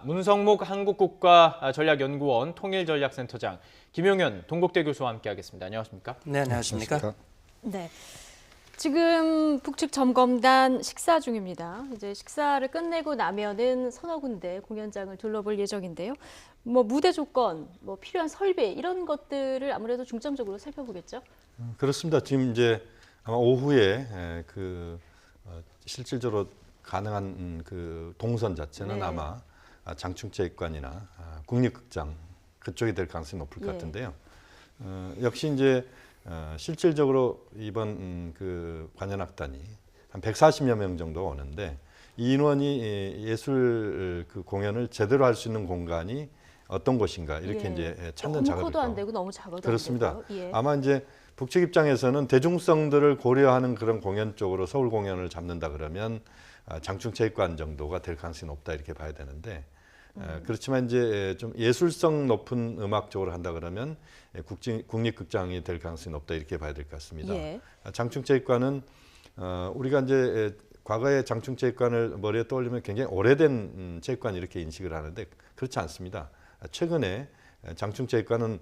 문성목 한국국가전략연구원 통일전략센터장 김용현 동국대 교수와 함께하겠습니다. 안녕하십니까? 네, 안녕하십니까? 네. 지금 북측 점검단 식사 중입니다. 이제 식사를 끝내고 나면은 서너 군데 공연장을 둘러볼 예정인데요. 무대 조건, 필요한 설비 이런 것들을 아무래도 중점적으로 살펴보겠죠. 그렇습니다. 지금 이제 아마 오후에 실질적으로 가능한 그 동선 자체는 네. 아마 장충체육관이나 국립극장 그쪽이 될 가능성이 높을 것 예. 같은데요. 역시 이제 실질적으로 이번 그 관현악단이 한 140여 명 정도 오는데 이 인원이 예술 그 공연을 제대로 할 수 있는 공간이 어떤 곳인가 이렇게 예. 이제 찾는 너무 작업이 커도 안 되고 너무 작아도 그렇습니다. 안 되고요. 예. 아마 이제 북측 입장에서는 대중성들을 고려하는 그런 공연 쪽으로 서울 공연을 잡는다 그러면 장충체육관 정도가 될 가능성이 높다 이렇게 봐야 되는데 그렇지만 이제 좀 예술성 높은 음악 쪽으로 한다 그러면 국립극장이 될 가능성이 높다 이렇게 봐야 될 것 같습니다. 예. 장충체육관은 우리가 이제 과거에 장충체육관을 머리에 떠올리면 굉장히 오래된 체육관 이렇게 인식을 하는데 그렇지 않습니다. 최근에 장충체육관은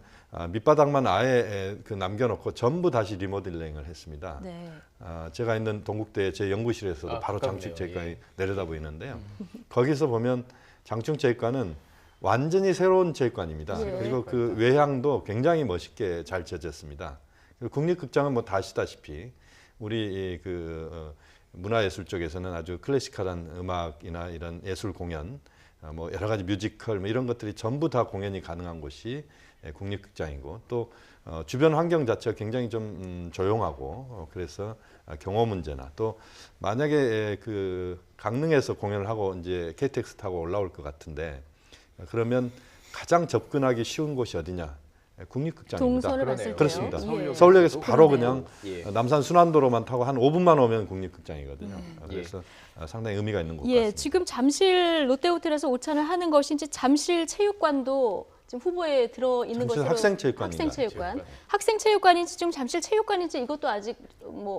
밑바닥만 아예 남겨놓고 전부 다시 리모델링을 했습니다. 네. 제가 있는 동국대 제 연구실에서도 바로 가깝네요. 장충체육관이 예. 내려다 보이는데요. 거기서 보면 장충체육관은 완전히 새로운 체육관입니다. 예. 그리고 그 외향도 굉장히 멋있게 잘 지어졌습니다. 그리고 국립극장은 뭐 다 아시다시피 우리 문화예술 쪽에서는 아주 클래시컬한 음악이나 이런 예술 공연, 뭐 여러 가지 뮤지컬 뭐 이런 것들이 전부 다 공연이 가능한 곳이 국립극장이고 또 주변 환경 자체가 굉장히 좀 조용하고 그래서 경호 문제나 또 만약에 그 강릉에서 공연을 하고 이제 KTX 타고 올라올 것 같은데 그러면 가장 접근하기 쉬운 곳이 어디냐? 국립극장입니다. 동선을 봤을 때요. 그렇습니다. 예. 서울역에서 바로 그러네요. 그냥 남산 순환도로만 타고 한 5분만 오면 국립극장이거든요. 그래서 상당히 의미가 있는 곳 예, 같습니다. 지금 잠실 롯데호텔에서 오찬을 하는 것이 이제 잠실 체육관도 지금 후보에 들어 있는 잠실 것으로 학생체육관입니다. 학생체육관. 학생체육관인지 지금 잠실 체육관인지 이것도 아직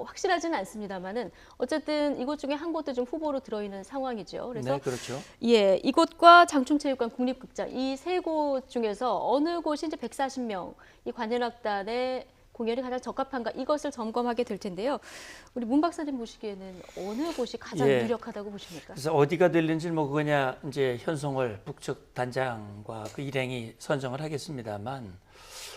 확실하지는 않습니다만은 어쨌든 이곳 중에 한 곳도 좀 후보로 들어 있는 상황이죠. 그래서 네, 그렇죠. 예, 이곳과 장충체육관, 국립극장 이 세 곳 중에서 어느 곳이 이제 140명 이 관현악단의 공연이 가장 적합한가 이것을 점검하게 될 텐데요. 우리 문 박사님 보시기에는 어느 곳이 가장 예. 유력하다고 보십니까? 그래서 어디가 될는지 그거냐 이제 현송월 북측 단장과 그 일행이 선정을 하겠습니다만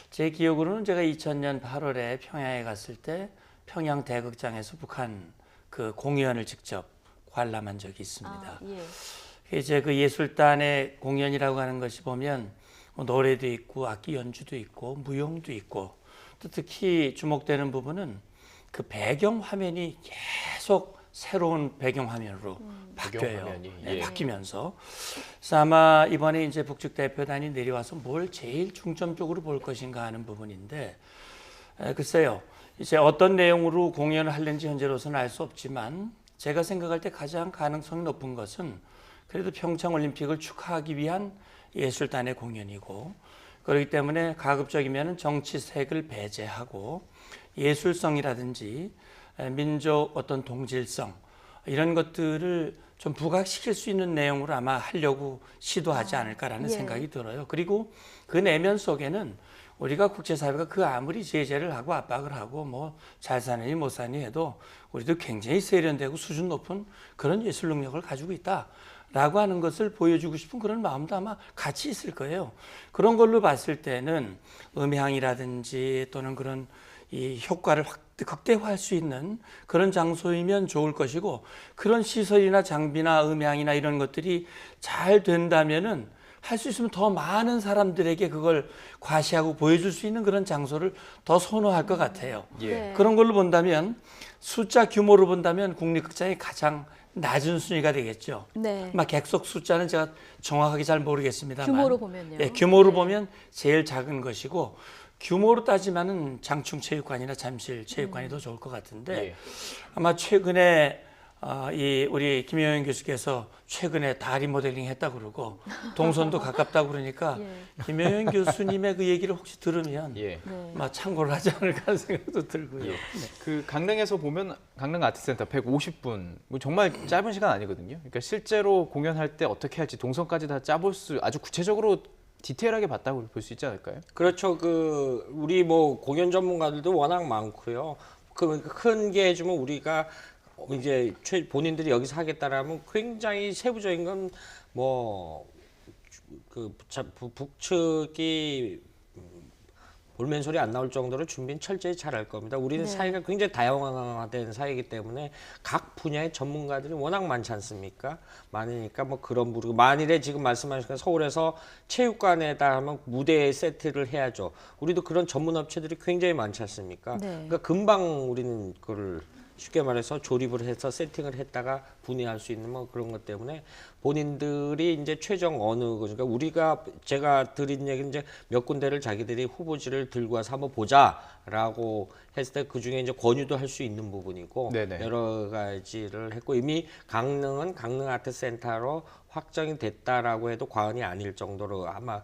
제 기억으로는 제가 2000년 8월에 평양에 갔을 때 평양 대극장에서 북한 그 공연을 직접 관람한 적이 있습니다. 예. 이제 그 예술단의 공연이라고 하는 것이 보면 뭐 노래도 있고 악기 연주도 있고 무용도 있고 또 특히 주목되는 부분은 그 배경 화면이 계속 새로운 배경 화면으로 바뀌어요. 화면이, 네, 예. 바뀌면서 그래서 아마 이번에 이제 북측 대표단이 내려와서 뭘 제일 중점적으로 볼 것인가 하는 부분인데 글쎄요. 이제 어떤 내용으로 공연을 하는지 현재로서는 알 수 없지만 제가 생각할 때 가장 가능성이 높은 것은 그래도 평창 올림픽을 축하하기 위한 예술단의 공연이고 그렇기 때문에 가급적이면 정치색을 배제하고 예술성이라든지 민족 어떤 동질성 이런 것들을 좀 부각시킬 수 있는 내용으로 아마 하려고 시도하지 않을까라는 예. 생각이 들어요. 그리고 그 내면 속에는 우리가 국제사회가 그 아무리 제재를 하고 압박을 하고 뭐 잘 사느니 못 사니 해도 우리도 굉장히 세련되고 수준 높은 그런 예술 능력을 가지고 있다. 라고 하는 것을 보여주고 싶은 그런 마음도 아마 같이 있을 거예요. 그런 걸로 봤을 때는 음향이라든지 또는 그런 이 효과를 극대화할 수 있는 그런 장소이면 좋을 것이고 그런 시설이나 장비나 음향이나 이런 것들이 잘 된다면은 할 수 있으면 더 많은 사람들에게 그걸 과시하고 보여줄 수 있는 그런 장소를 더 선호할 것 같아요. 예. 네. 그런 걸로 본다면 숫자 규모로 본다면 국립극장이 가장 낮은 순위가 되겠죠. 네. 아마 객석 숫자는 제가 정확하게 잘 모르겠습니다만 규모로 보면요. 예, 규모로 네. 보면 제일 작은 것이고 규모로 따지면은 장충체육관이나 잠실체육관이 더 좋을 것 같은데 예. 아마 최근에 이 우리 김영현 교수께서 최근에 다리 모델링 했다 그러고 동선도 가깝다 그러니까 예. 김영현 교수님의 그 얘기를 혹시 들으면 예. 네. 막 참고를 하지 않을까 하는 생각도 들고요. 예. 그 강릉에서 보면 강릉 아트센터 150분, 뭐 정말 짧은 시간 아니거든요. 그러니까 실제로 공연할 때 어떻게 할지 동선까지 다 짜볼 수 아주 구체적으로 디테일하게 봤다고 볼 수 있지 않을까요? 그렇죠. 우리 뭐 공연 전문가들도 워낙 많고요. 큰 게 해주면 우리가 이제 본인들이 여기서 하겠다라면 굉장히 세부적인 건 뭐 북측이 볼멘 소리 안 나올 정도로 준비는 철저히 잘할 겁니다. 우리는 네. 사회가 굉장히 다양화된 사회이기 때문에 각 분야의 전문가들이 워낙 많지 않습니까? 많으니까 뭐 그런 부르고 만일에 지금 말씀하신 서울에서 체육관에다 하면 무대 세트를 해야죠. 우리도 그런 전문 업체들이 굉장히 많지 않습니까? 네. 그러니까 금방 우리는 그걸 쉽게 말해서 조립을 해서 세팅을 했다가 분해할 수 있는 뭐 그런 것 때문에 본인들이 이제 최종 어느 그러니까 제가 드린 얘기는 이제 몇 군데를 자기들이 후보지를 들고 와서 한번 보자라고 했을 때 그 중에 이제 권유도 할 수 있는 부분이고 네네. 여러 가지를 했고 이미 강릉은 강릉 아트센터로 확정이 됐다라고 해도 과언이 아닐 정도로 아마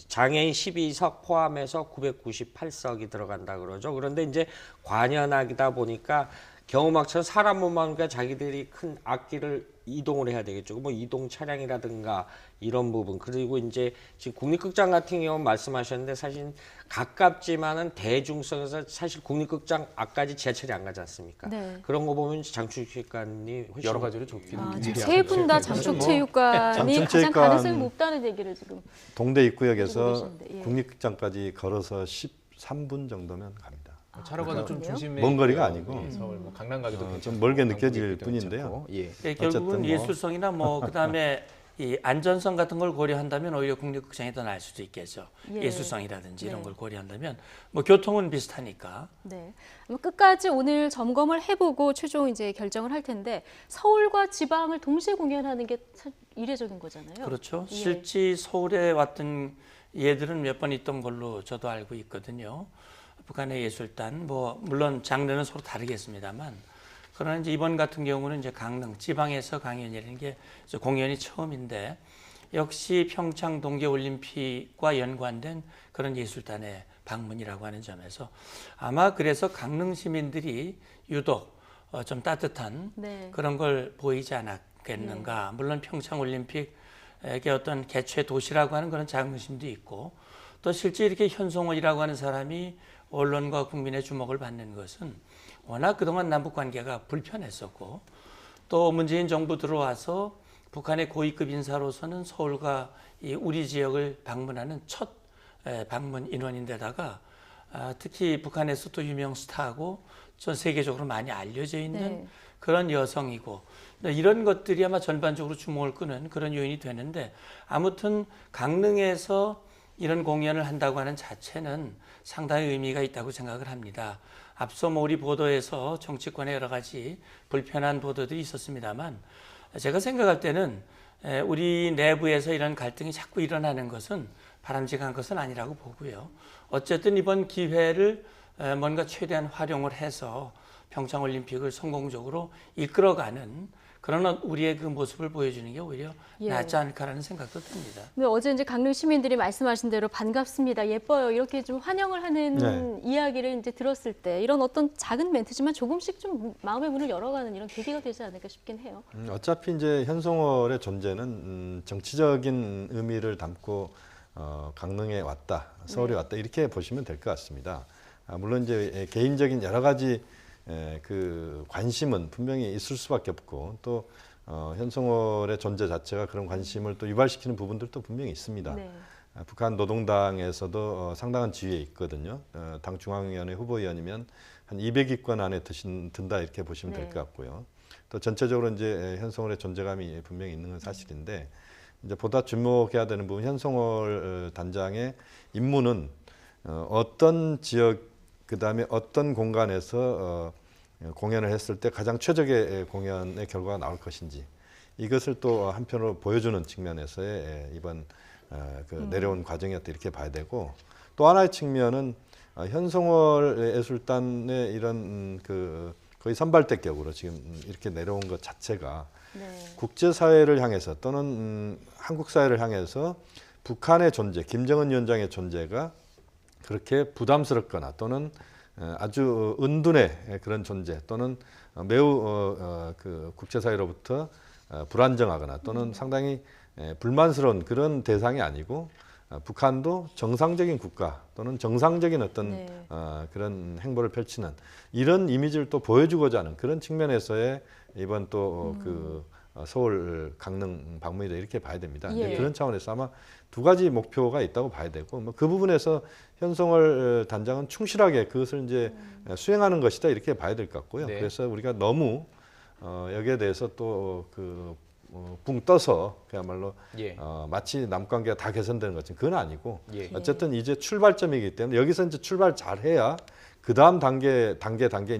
장애인 12석 포함해서 998석이 들어간다 그러죠. 그런데 이제 관현악이다 보니까 경음악처럼 사람 몸만 그러니까 자기들이 큰 악기를 이동을 해야 되겠죠. 뭐 이동 차량이라든가 이런 부분. 그리고 이제 지금 국립극장 같은 경우 말씀하셨는데 사실 가깝지만은 대중성에서 사실 국립극장 앞까지 지하철이 안 가지 않습니까? 네. 그런 거 보면 장충체육관이 훨씬 여러 가지로 좋긴 아, 미리 세 분 다 장충체육관이 가장 장충체육관 가능성이 높다는 얘기를 지금 동대 가지고 입구역에서 계시는데, 예. 국립극장까지 걸어서 13분 정도면 갑니다. 차로 가도 좀 그래요? 중심에 먼 거리가 있고요. 아니고. 예, 서울 뭐 강남 가기도 좀 괜찮고 멀게 강북 느껴질 얘기도 뿐인데요. 괜찮고. 예. 예, 결국은 어쨌든 뭐. 예술성이나 뭐 그다음에 이 안전성 같은 걸 고려한다면 오히려 국립극장이 더 나을 수도 있겠죠. 예. 예술성이라든지 이런 네. 걸 고려한다면 뭐 교통은 비슷하니까. 네. 아마 끝까지 오늘 점검을 해보고 최종 이제 결정을 할 텐데 서울과 지방을 동시에 공연하는 게 이례적인 거잖아요. 그렇죠. 예. 실제 서울에 왔던 예들은 몇 번 있던 걸로 저도 알고 있거든요. 북한의 예술단 뭐 물론 장르는 서로 다르겠습니다만 그러나 이제 이번 같은 경우는 이제 강릉 지방에서 강연이라는 게 공연이 처음인데 역시 평창 동계 올림픽과 연관된 그런 예술단의 방문이라고 하는 점에서 아마 그래서 강릉 시민들이 유독 좀 따뜻한 네. 그런 걸 보이지 않았겠는가. 물론 평창 올림픽의 어떤 개최 도시라고 하는 그런 자긍심도 있고 또 실제 이렇게 현송월이라고 하는 사람이 언론과 국민의 주목을 받는 것은 워낙 그동안 남북 관계가 불편했었고 또 문재인 정부 들어와서 북한의 고위급 인사로서는 서울과 이 우리 지역을 방문하는 첫 방문 인원인데다가 특히 북한에서 또 유명 스타고 전 세계적으로 많이 알려져 있는 네. 그런 여성이고 이런 것들이 아마 전반적으로 주목을 끄는 그런 요인이 되는데 아무튼 강릉에서 이런 공연을 한다고 하는 자체는 상당히 의미가 있다고 생각을 합니다. 앞서 뭐 우리 보도에서 정치권의 여러 가지 불편한 보도들이 있었습니다만 제가 생각할 때는 우리 내부에서 이런 갈등이 자꾸 일어나는 것은 바람직한 것은 아니라고 보고요. 어쨌든 이번 기회를 뭔가 최대한 활용을 해서 평창올림픽을 성공적으로 이끌어가는 그런 우리의 그 모습을 보여주는 게 오히려 예. 낫지 않을까라는 생각도 듭니다. 근데 어제 이제 강릉 시민들이 말씀하신 대로 반갑습니다, 예뻐요 이렇게 좀 환영을 하는 네. 이야기를 이제 들었을 때 이런 어떤 작은 멘트지만 조금씩 좀 마음의 문을 열어가는 이런 계기가 되지 않을까 싶긴 해요. 어차피 이제 현송월의 존재는 정치적인 의미를 담고 강릉에 왔다, 서울에 네. 왔다 이렇게 보시면 될 것 같습니다. 물론 이제 개인적인 여러 가지 그 관심은 분명히 있을 수밖에 없고 또 현송월의 존재 자체가 그런 관심을 또 유발시키는 부분들도 분명히 있습니다. 네. 북한 노동당에서도 상당한 지위에 있거든요. 당 중앙위원회 후보위원이면 한 200위권 안에 든다 이렇게 보시면 될 네. 것 같고요. 또 전체적으로 이제 현송월의 존재감이 분명히 있는 건 사실인데 이제 보다 주목해야 되는 부분 현송월 단장의 임무는 어떤 지역 그다음에 어떤 공간에서 공연을 했을 때 가장 최적의 공연의 결과가 나올 것인지 이것을 또 한편으로 보여주는 측면에서의 이번 그 내려온 과정이었다 이렇게 봐야 되고 또 하나의 측면은 현송월 예술단의 이런 그 거의 선발대격으로 지금 이렇게 내려온 것 자체가 네. 국제사회를 향해서 또는 한국 사회를 향해서 북한의 존재, 김정은 위원장의 존재가 그렇게 부담스럽거나 또는 아주 은둔의 그런 존재 또는 매우 그 국제사회로부터 불안정하거나 또는 상당히 불만스러운 그런 대상이 아니고 북한도 정상적인 국가 또는 정상적인 어떤 네. 그런 행보를 펼치는 이런 이미지를 또 보여주고자 하는 그런 측면에서의 이번 또 그 서울 강릉 방문이다 이렇게 봐야 됩니다. 예. 그런 차원에서 아마 두 가지 목표가 있다고 봐야 되고 뭐 그 부분에서 현송월 단장은 충실하게 그것을 이제 수행하는 것이다 이렇게 봐야 될 것 같고요. 네. 그래서 우리가 너무 여기에 대해서 또 붕 떠서 그야말로 예. 마치 남 관계가 다 개선되는 것처럼 그건 아니고 예. 어쨌든 이제 출발점이기 때문에 여기서 이제 출발 잘해야 그 다음 단계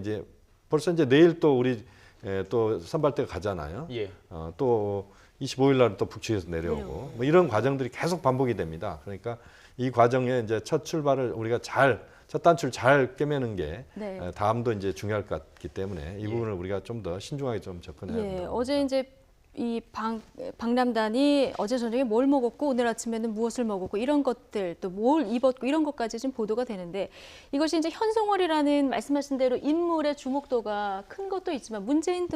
이제 벌써 이제 내일 또 우리 또 선발대가 가잖아요. 예. 또 25일 날 또 북측에서 내려오고 뭐 이런 과정들이 계속 반복이 됩니다. 그러니까 이 과정에 이제 첫 출발을 우리가 첫 단추를 잘 꿰매는 게 네. 다음도 이제 중요할 것 같기 때문에 이 예. 부분을 우리가 좀 더 신중하게 좀 접근해야 예, 된다. 어제 이제 이 방남단이 어제 저녁에 뭘 먹었고 오늘 아침에는 무엇을 먹었고 이런 것들 또 뭘 입었고 이런 것까지 지금 보도가 되는데 이것이 이제 현송월이라는 말씀하신 대로 인물의 주목도가 큰 것도 있지만 문재인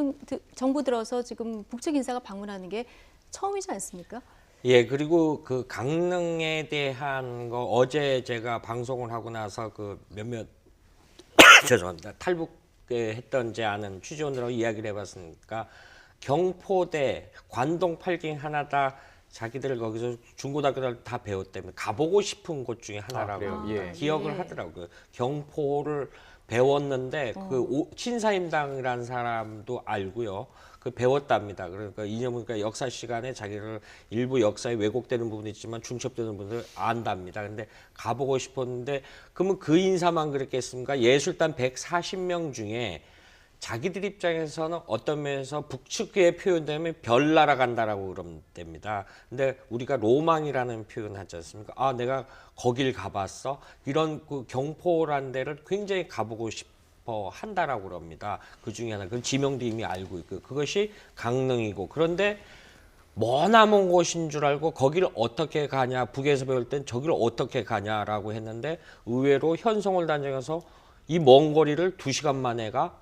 정부 들어서 지금 북측 인사가 방문하는 게 처음이지 않습니까? 예, 그리고 그 강릉에 대한 거 어제 제가 방송을 하고 나서 그 몇몇 죄송합니다. 탈북했던 제 아는 취재원들하고 이야기를 해봤으니까 경포대 관동 8 ging 하나다 자기들 거기서 중고등학교를 다 배웠다면 가보고 싶은 곳 중에 하나라고 그래요? 예. 기억을 예. 하더라고요. 경포를 배웠는데 신사임당이라는 사람도 알고요. 그 배웠답니다. 그러니까 이념은 그러니까 역사 시간에 자기를 일부 역사에 왜곡되는 부분이 있지만 중첩되는 부분을 안답니다. 근데 가보고 싶었는데 그러면 그 인사만 그랬겠습니까? 예술단 140명 중에 자기들 입장에서는 어떤 면에서 북측에 표현되면 별 날아간다라고 그러면 됩니다. 근데 우리가 로망이라는 표현 하지 않습니까? 아, 내가 거길 가봤어. 이런 그 경포라는 데를 굉장히 가보고 싶어 한다라고 그럽니다. 그 중에 하나, 그 지명도 이미 알고 있고 그것이 강릉이고 그런데 머나먼 곳인 줄 알고 거기를 어떻게 가냐, 북에서 배울 땐 저기를 어떻게 가냐라고 했는데 의외로 현송월 단장에서 이 먼 거리를 2시간 만에 가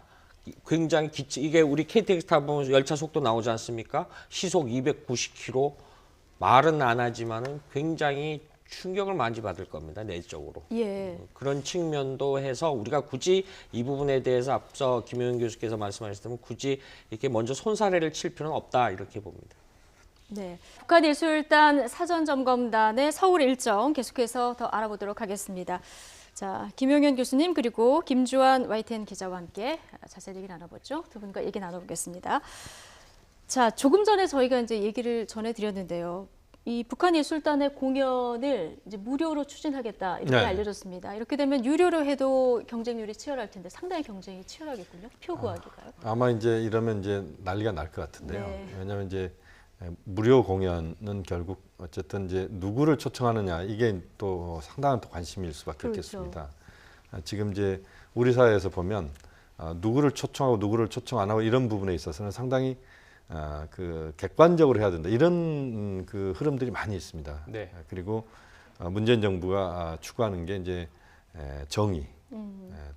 굉장히 이게 우리 KTX 타보면 열차 속도 나오지 않습니까? 시속 290km 말은 안 하지만은 굉장히 충격을 많이 받을 겁니다. 내적으로. 예. 그런 측면도 해서 우리가 굳이 이 부분에 대해서 앞서 김용현 교수께서 말씀하셨다면 굳이 이렇게 먼저 손사래를 칠 필요는 없다 이렇게 봅니다. 네. 북한예술단 사전점검단의 서울 일정 계속해서 더 알아보도록 하겠습니다. 자, 김용현 교수님 그리고 김주환 YTN 기자와 함께 자세히 얘기 나눠보죠. 두 분과 얘기 나눠보겠습니다. 자, 조금 전에 저희가 이제 얘기를 전해드렸는데요. 이 북한예술단의 공연을 이제 무료로 추진하겠다 이렇게 네. 알려졌습니다. 이렇게 되면 유료로 해도 경쟁률이 치열할 텐데 상당히 경쟁이 치열하겠군요. 표 구하기가요. 아마 이제 이러면 이제 난리가 날 것 같은데요. 네. 왜냐하면 이제 무료 공연은 결국 어쨌든 이제 누구를 초청하느냐 이게 또 상당한 또 관심일 수밖에 그렇죠. 없겠습니다. 지금 이제 우리 사회에서 보면 누구를 초청하고 누구를 초청 안 하고 이런 부분에 있어서는 상당히 그 객관적으로 해야 된다 이런 그 흐름들이 많이 있습니다. 네. 그리고 문재인 정부가 추구하는 게 이제 정의,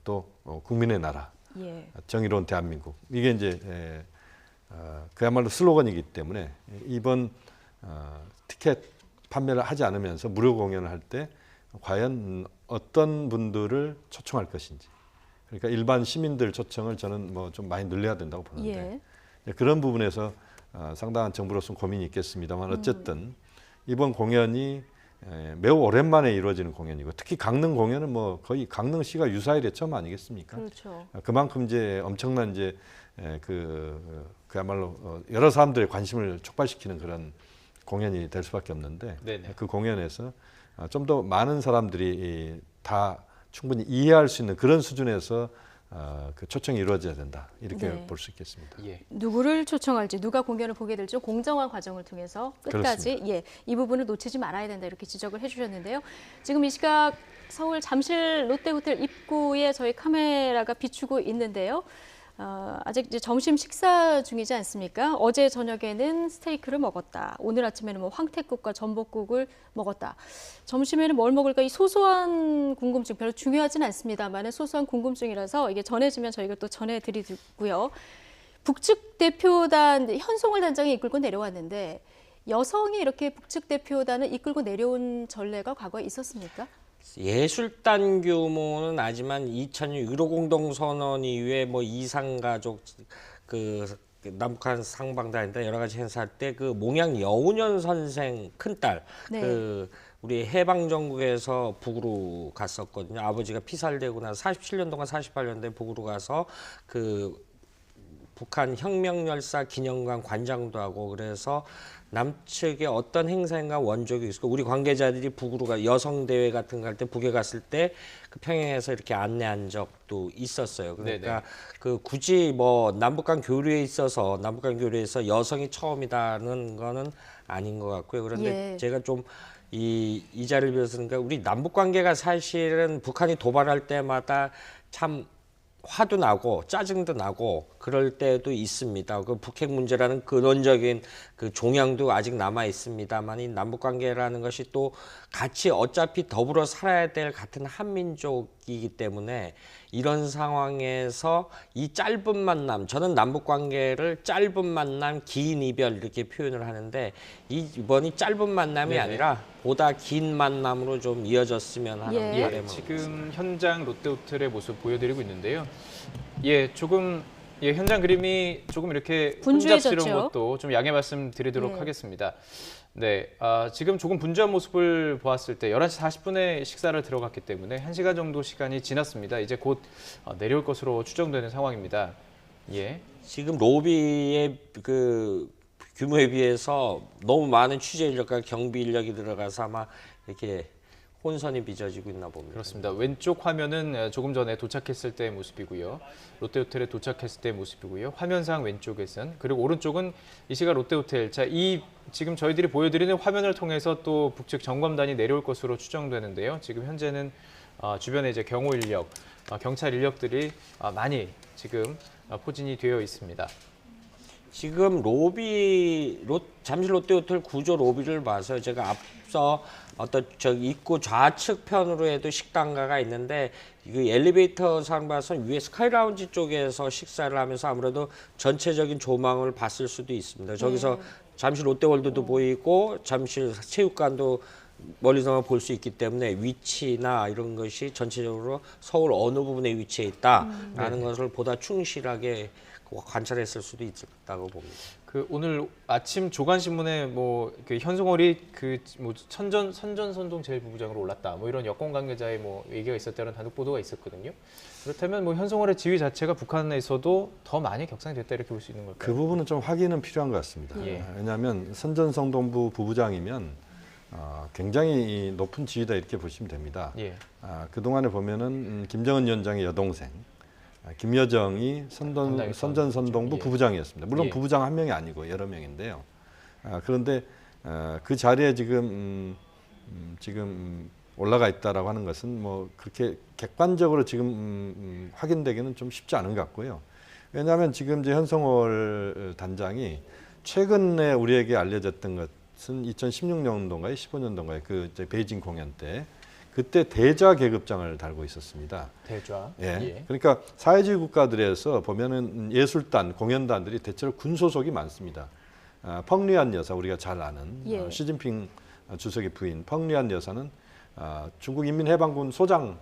또 국민의 나라, 예. 정의로운 대한민국 이게 이제 그야말로 슬로건이기 때문에 이번 티켓 판매를 하지 않으면서 무료 공연을 할 때 과연 어떤 분들을 초청할 것인지 그러니까 일반 시민들 초청을 저는 뭐 좀 많이 늘려야 된다고 보는데 그런 부분에서 상당한 정부로서 고민이 있겠습니다만 어쨌든 이번 공연이 매우 오랜만에 이루어지는 공연이고 특히 강릉 공연은 뭐 거의 강릉시가 유사일의 처음 아니겠습니까? 그렇죠. 그만큼 이제 엄청난 이제 그야말로 여러 사람들의 관심을 촉발시키는 그런 공연이 될 수밖에 없는데 네네. 그 공연에서 좀 더 많은 사람들이 다 충분히 이해할 수 있는 그런 수준에서 그 초청이 이루어져야 된다 이렇게 네. 볼 수 있겠습니다. 예. 누구를 초청할지 누가 공연을 보게 될지 공정한 과정을 통해서 끝까지 이 부분을 놓치지 말아야 된다 이렇게 지적을 해주셨는데요. 지금 이 시각 서울 잠실 롯데호텔 입구에 저희 카메라가 비추고 있는데요. 아직 이제 점심 식사 중이지 않습니까? 어제 저녁에는 스테이크를 먹었다. 오늘 아침에는 뭐 황태국과 전복국을 먹었다. 점심에는 뭘 먹을까? 이 소소한 궁금증 별로 중요하진 않습니다만 소소한 궁금증이라서 이게 전해지면 저희가 또 전해드리고요. 북측 대표단 현송월 단장이 이끌고 내려왔는데 여성이 이렇게 북측 대표단을 이끌고 내려온 전례가 과거에 있었습니까? 예술단 규모는 아니지만 2006 1호 공동선언 이후에 뭐 이상가족 그 남북한 상방단이나 여러 가지 행사할 때 그 몽양 여운현 선생 큰딸 네. 그 우리 해방정국에서 북으로 갔었거든요. 아버지가 피살되고 나서 47년 동안 48년대 북으로 가서 그 북한 혁명열사 기념관 관장도 하고 그래서 남측에 어떤 행사인가 원족이 있고 우리 관계자들이 북으로 가 여성 대회 같은 거 할 때 북에 갔을 때 그 평양에서 이렇게 안내한 적도 있었어요. 그러니까 네네. 그 굳이 뭐 남북한 교류에 있어서 남북한 교류에서 여성이 처음이다는 거는 아닌 것 같고요. 그런데 예. 제가 좀 이 자리를 빌어서 그러니까 우리 남북 관계가 사실은 북한이 도발할 때마다 참 화도 나고 짜증도 나고 그럴 때도 있습니다. 그 북핵 문제라는 근원적인 그 종양도 아직 남아 있습니다만 이 남북 관계라는 것이 또 같이 어차피 더불어 살아야 될 같은 한민족이기 때문에 이런 상황에서 이 짧은 만남, 저는 남북 관계를 짧은 만남, 긴 이별 이렇게 표현을 하는데 이번이 짧은 만남이 네네. 아니라 보다 긴 만남으로 좀 이어졌으면 하는 예. 바람을 지금 현장 롯데호텔의 모습 보여드리고 있는데요. 예, 조금 현장 그림이 조금 이렇게 분주해졌죠. 혼잡스러운 것도 좀 양해 말씀드리도록 예. 하겠습니다. 네, 지금 조금 분주한 모습을 보았을 때 11시 40분에 식사를 들어갔기 때문에 1시간 정도 시간이 지났습니다. 이제 곧 내려올 것으로 추정되는 상황입니다. 예. 지금 로비의 그 규모에 비해서 너무 많은 취재 인력과 경비 인력이 들어가서 아마 이렇게 혼선이 빚어지고 있나 봅니다. 그렇습니다. 왼쪽 화면은 조금 전에 도착했을 때의 모습이고요. 롯데호텔에 도착했을 때의 모습이고요. 화면상 왼쪽에선 그리고 오른쪽은 이 시각 롯데호텔. 자, 이 지금 저희들이 보여드리는 화면을 통해서 또 북측 점검단이 내려올 것으로 추정되는데요. 지금 현재는 주변에 이제 경호 인력, 경찰 인력들이 많이 지금 포진이 되어 있습니다. 지금 잠실 롯데호텔 구조 로비를 봐서 제가 앞서 어떤 저 입구 좌측 편으로 해도 식당가가 있는데 그 엘리베이터 상 봐서 위에 스카이라운지 쪽에서 식사를 하면서 아무래도 전체적인 조망을 봤을 수도 있습니다. 저기서 잠실 롯데월드도 보이고 잠실 체육관도 멀리서만 볼 수 있기 때문에 위치나 이런 것이 전체적으로 서울 어느 부분에 위치해 있다라는 것을 보다 충실하게 관찰했을 수도 있다고 봅니다. 그 오늘 아침 조간신문에 그 현송월이 선전선동 제1부부장으로 올랐다. 이런 여권 관계자의 얘기가 있었다는 단독 보도가 있었거든요. 그렇다면 현송월의 지위 자체가 북한에서도 더 많이 격상됐다 이렇게 볼 수 있는 걸까요? 그 부분은 좀 확인은 필요한 것 같습니다. 예. 왜냐하면 선전성동부 부부장이면 굉장히 높은 지위다 이렇게 보시면 됩니다. 예. 그동안에 보면은 김정은 위원장의 여동생 김여정이 선전선동부 예. 부부장이었습니다. 물론 예. 부부장 한 명이 아니고 여러 명인데요. 그런데 그 자리에 지금 올라가 있다라고 하는 것은 그렇게 객관적으로 지금 확인되기는 좀 쉽지 않은 것 같고요. 왜냐하면 지금 이제 현성월 단장이 최근에 우리에게 알려졌던 것은 2016년도인가요, 15년도인가요, 그 이제 베이징 공연 때 그때 대좌 계급장을 달고 있었습니다. 대좌. 예. 예. 그러니까 사회주의 국가들에서 보면은 예술단, 공연단들이 대체로 군 소속이 많습니다. 펑리안 여사 우리가 잘 아는 예. 시진핑 주석의 부인 펑리안 여사는 중국 인민해방군 소장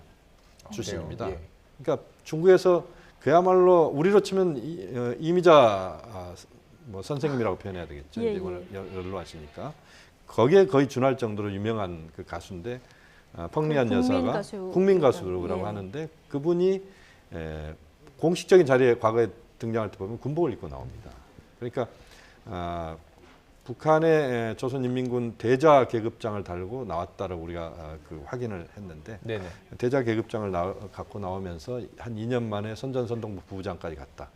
출신입니다. 예. 그러니까 중국에서 그야말로 우리로 치면 이미자 선생님이라고 표현해야 되겠죠. 예, 이제 오늘 연로하시니까 거기에 거의 준할 정도로 유명한 그 가수인데 펑리안 여사가 국민 가수라고 예. 하는데 그분이 공식적인 자리에 과거에 등장할 때 보면 군복을 입고 나옵니다. 그러니까 북한의 조선인민군 대좌 계급장을 달고 나왔다라고 우리가 그 확인을 했는데 네네. 대좌 계급장을 갖고 나오면서 한 2년 만에 선전선동부 부부장까지 갔다.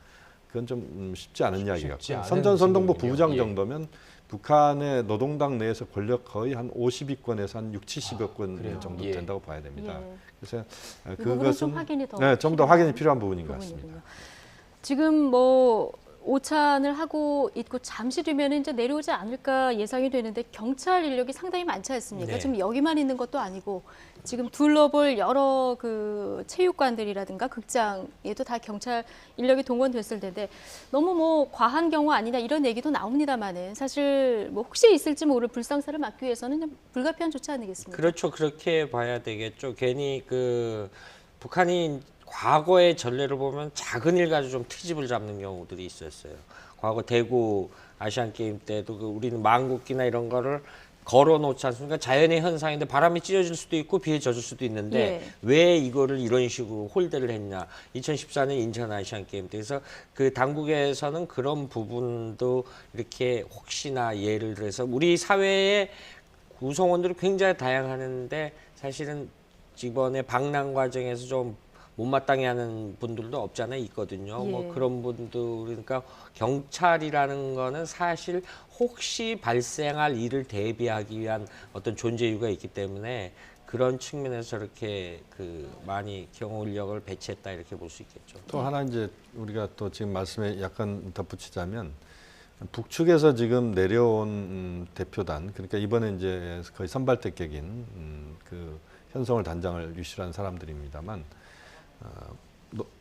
그건 좀 쉽지 않은 이야기 같고 선전선동부 부부장 예. 정도면 북한의 노동당 내에서 권력 거의 한 50위권에서 한 6, 70위권 정도 예. 된다고 봐야 됩니다. 예. 그래서 이 부분은 좀 확인이 더 좀 더 확인이 필요한 부분인 것 같습니다. 부분이군요. 지금 뭐 오찬을 하고 있고 잠시 뒤면 이제 내려오지 않을까 예상이 되는데 경찰 인력이 상당히 많지 않습니까? 네. 지금 여기만 있는 것도 아니고 지금 둘러볼 여러 그 체육관들이라든가 극장에도 다 경찰 인력이 동원됐을 텐데 너무 뭐 과한 경우 아니냐 이런 얘기도 나옵니다만은 사실 뭐 혹시 있을지 모를 불상사를 막기 위해서는 좀 불가피한 조치 아니겠습니까? 그렇죠. 그렇게 봐야 되겠죠. 괜히 그 북한이 과거의 전례를 보면 작은 일 가지고 좀 트집을 잡는 경우들이 있었어요. 과거 대구 아시안 게임 때도 그 우리는 망국기나 이런 거를 걸어 놓지 않습니까? 자연의 현상인데 바람이 찢어질 수도 있고 비에 젖을 수도 있는데 예. 왜 이거를 이런 식으로 홀대를 했냐? 2014년 인천 아시안 게임 때 그래서 그 당국에서는 그런 부분도 이렇게 혹시나 예를 들어서 우리 사회의 구성원들이 굉장히 다양하는데 사실은 이번에 방랑 과정에서 좀 못마땅해 하는 분들도 없지 않아 있거든요. 예. 뭐 그런 분들 그러니까 경찰이라는 거는 사실 혹시 발생할 일을 대비하기 위한 어떤 존재 이유가 있기 때문에 그런 측면에서 저렇게 그 많이 경호 인력을 배치했다 이렇게 볼 수 있겠죠. 또 하나 이제 우리가 또 지금 말씀에 약간 덧붙이자면 북측에서 지금 내려온 대표단 그러니까 이번에 이제 거의 선발대격인 그 현성월 단장을 유실한 사람들입니다만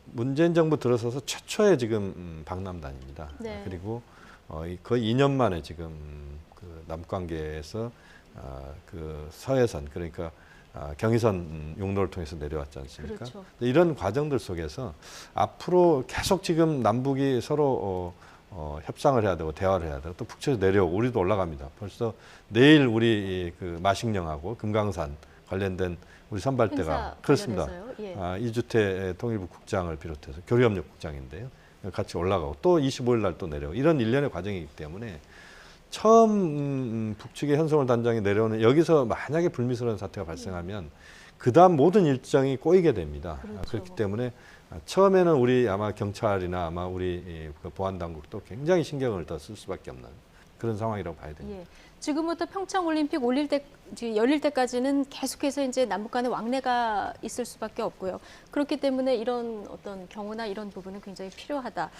문재인 정부 들어서서 최초의 지금 방남단입니다. 네. 그리고 거의 2년 만에 지금 그 남관계에서 그 서해선 그러니까 경의선 용로를 통해서 내려왔지 않습니까? 그렇죠. 이런 과정들 속에서 앞으로 계속 지금 남북이 서로 협상을 해야 되고 대화를 해야 되고 또 북측에서 내려오고 우리도 올라갑니다. 벌써 내일 우리 그 마식령하고 금강산 관련된 우리 선발대가 행사 그렇습니다. 관련해서요? 예. 이주태 통일부 국장을 비롯해서 교류협력 국장인데요. 같이 올라가고 또 25일 날 또 내려오고 이런 일련의 과정이기 때문에 처음 북측의 현성월 단장이 내려오는 여기서 만약에 불미스러운 사태가 발생하면 그다음 모든 일정이 꼬이게 됩니다. 그렇죠. 그렇기 때문에 처음에는 우리 아마 경찰이나 아마 우리 그 보안 당국도 굉장히 신경을 더 쓸 수밖에 없는 그런 상황이라고 봐야 됩니다. 예. 지금부터 평창 올림픽 열릴 때까지는 계속해서 이제 남북 간의 왕래가 있을 수밖에 없고요. 그렇기 때문에 이런 어떤 경우나 이런 부분은 굉장히 필요하다.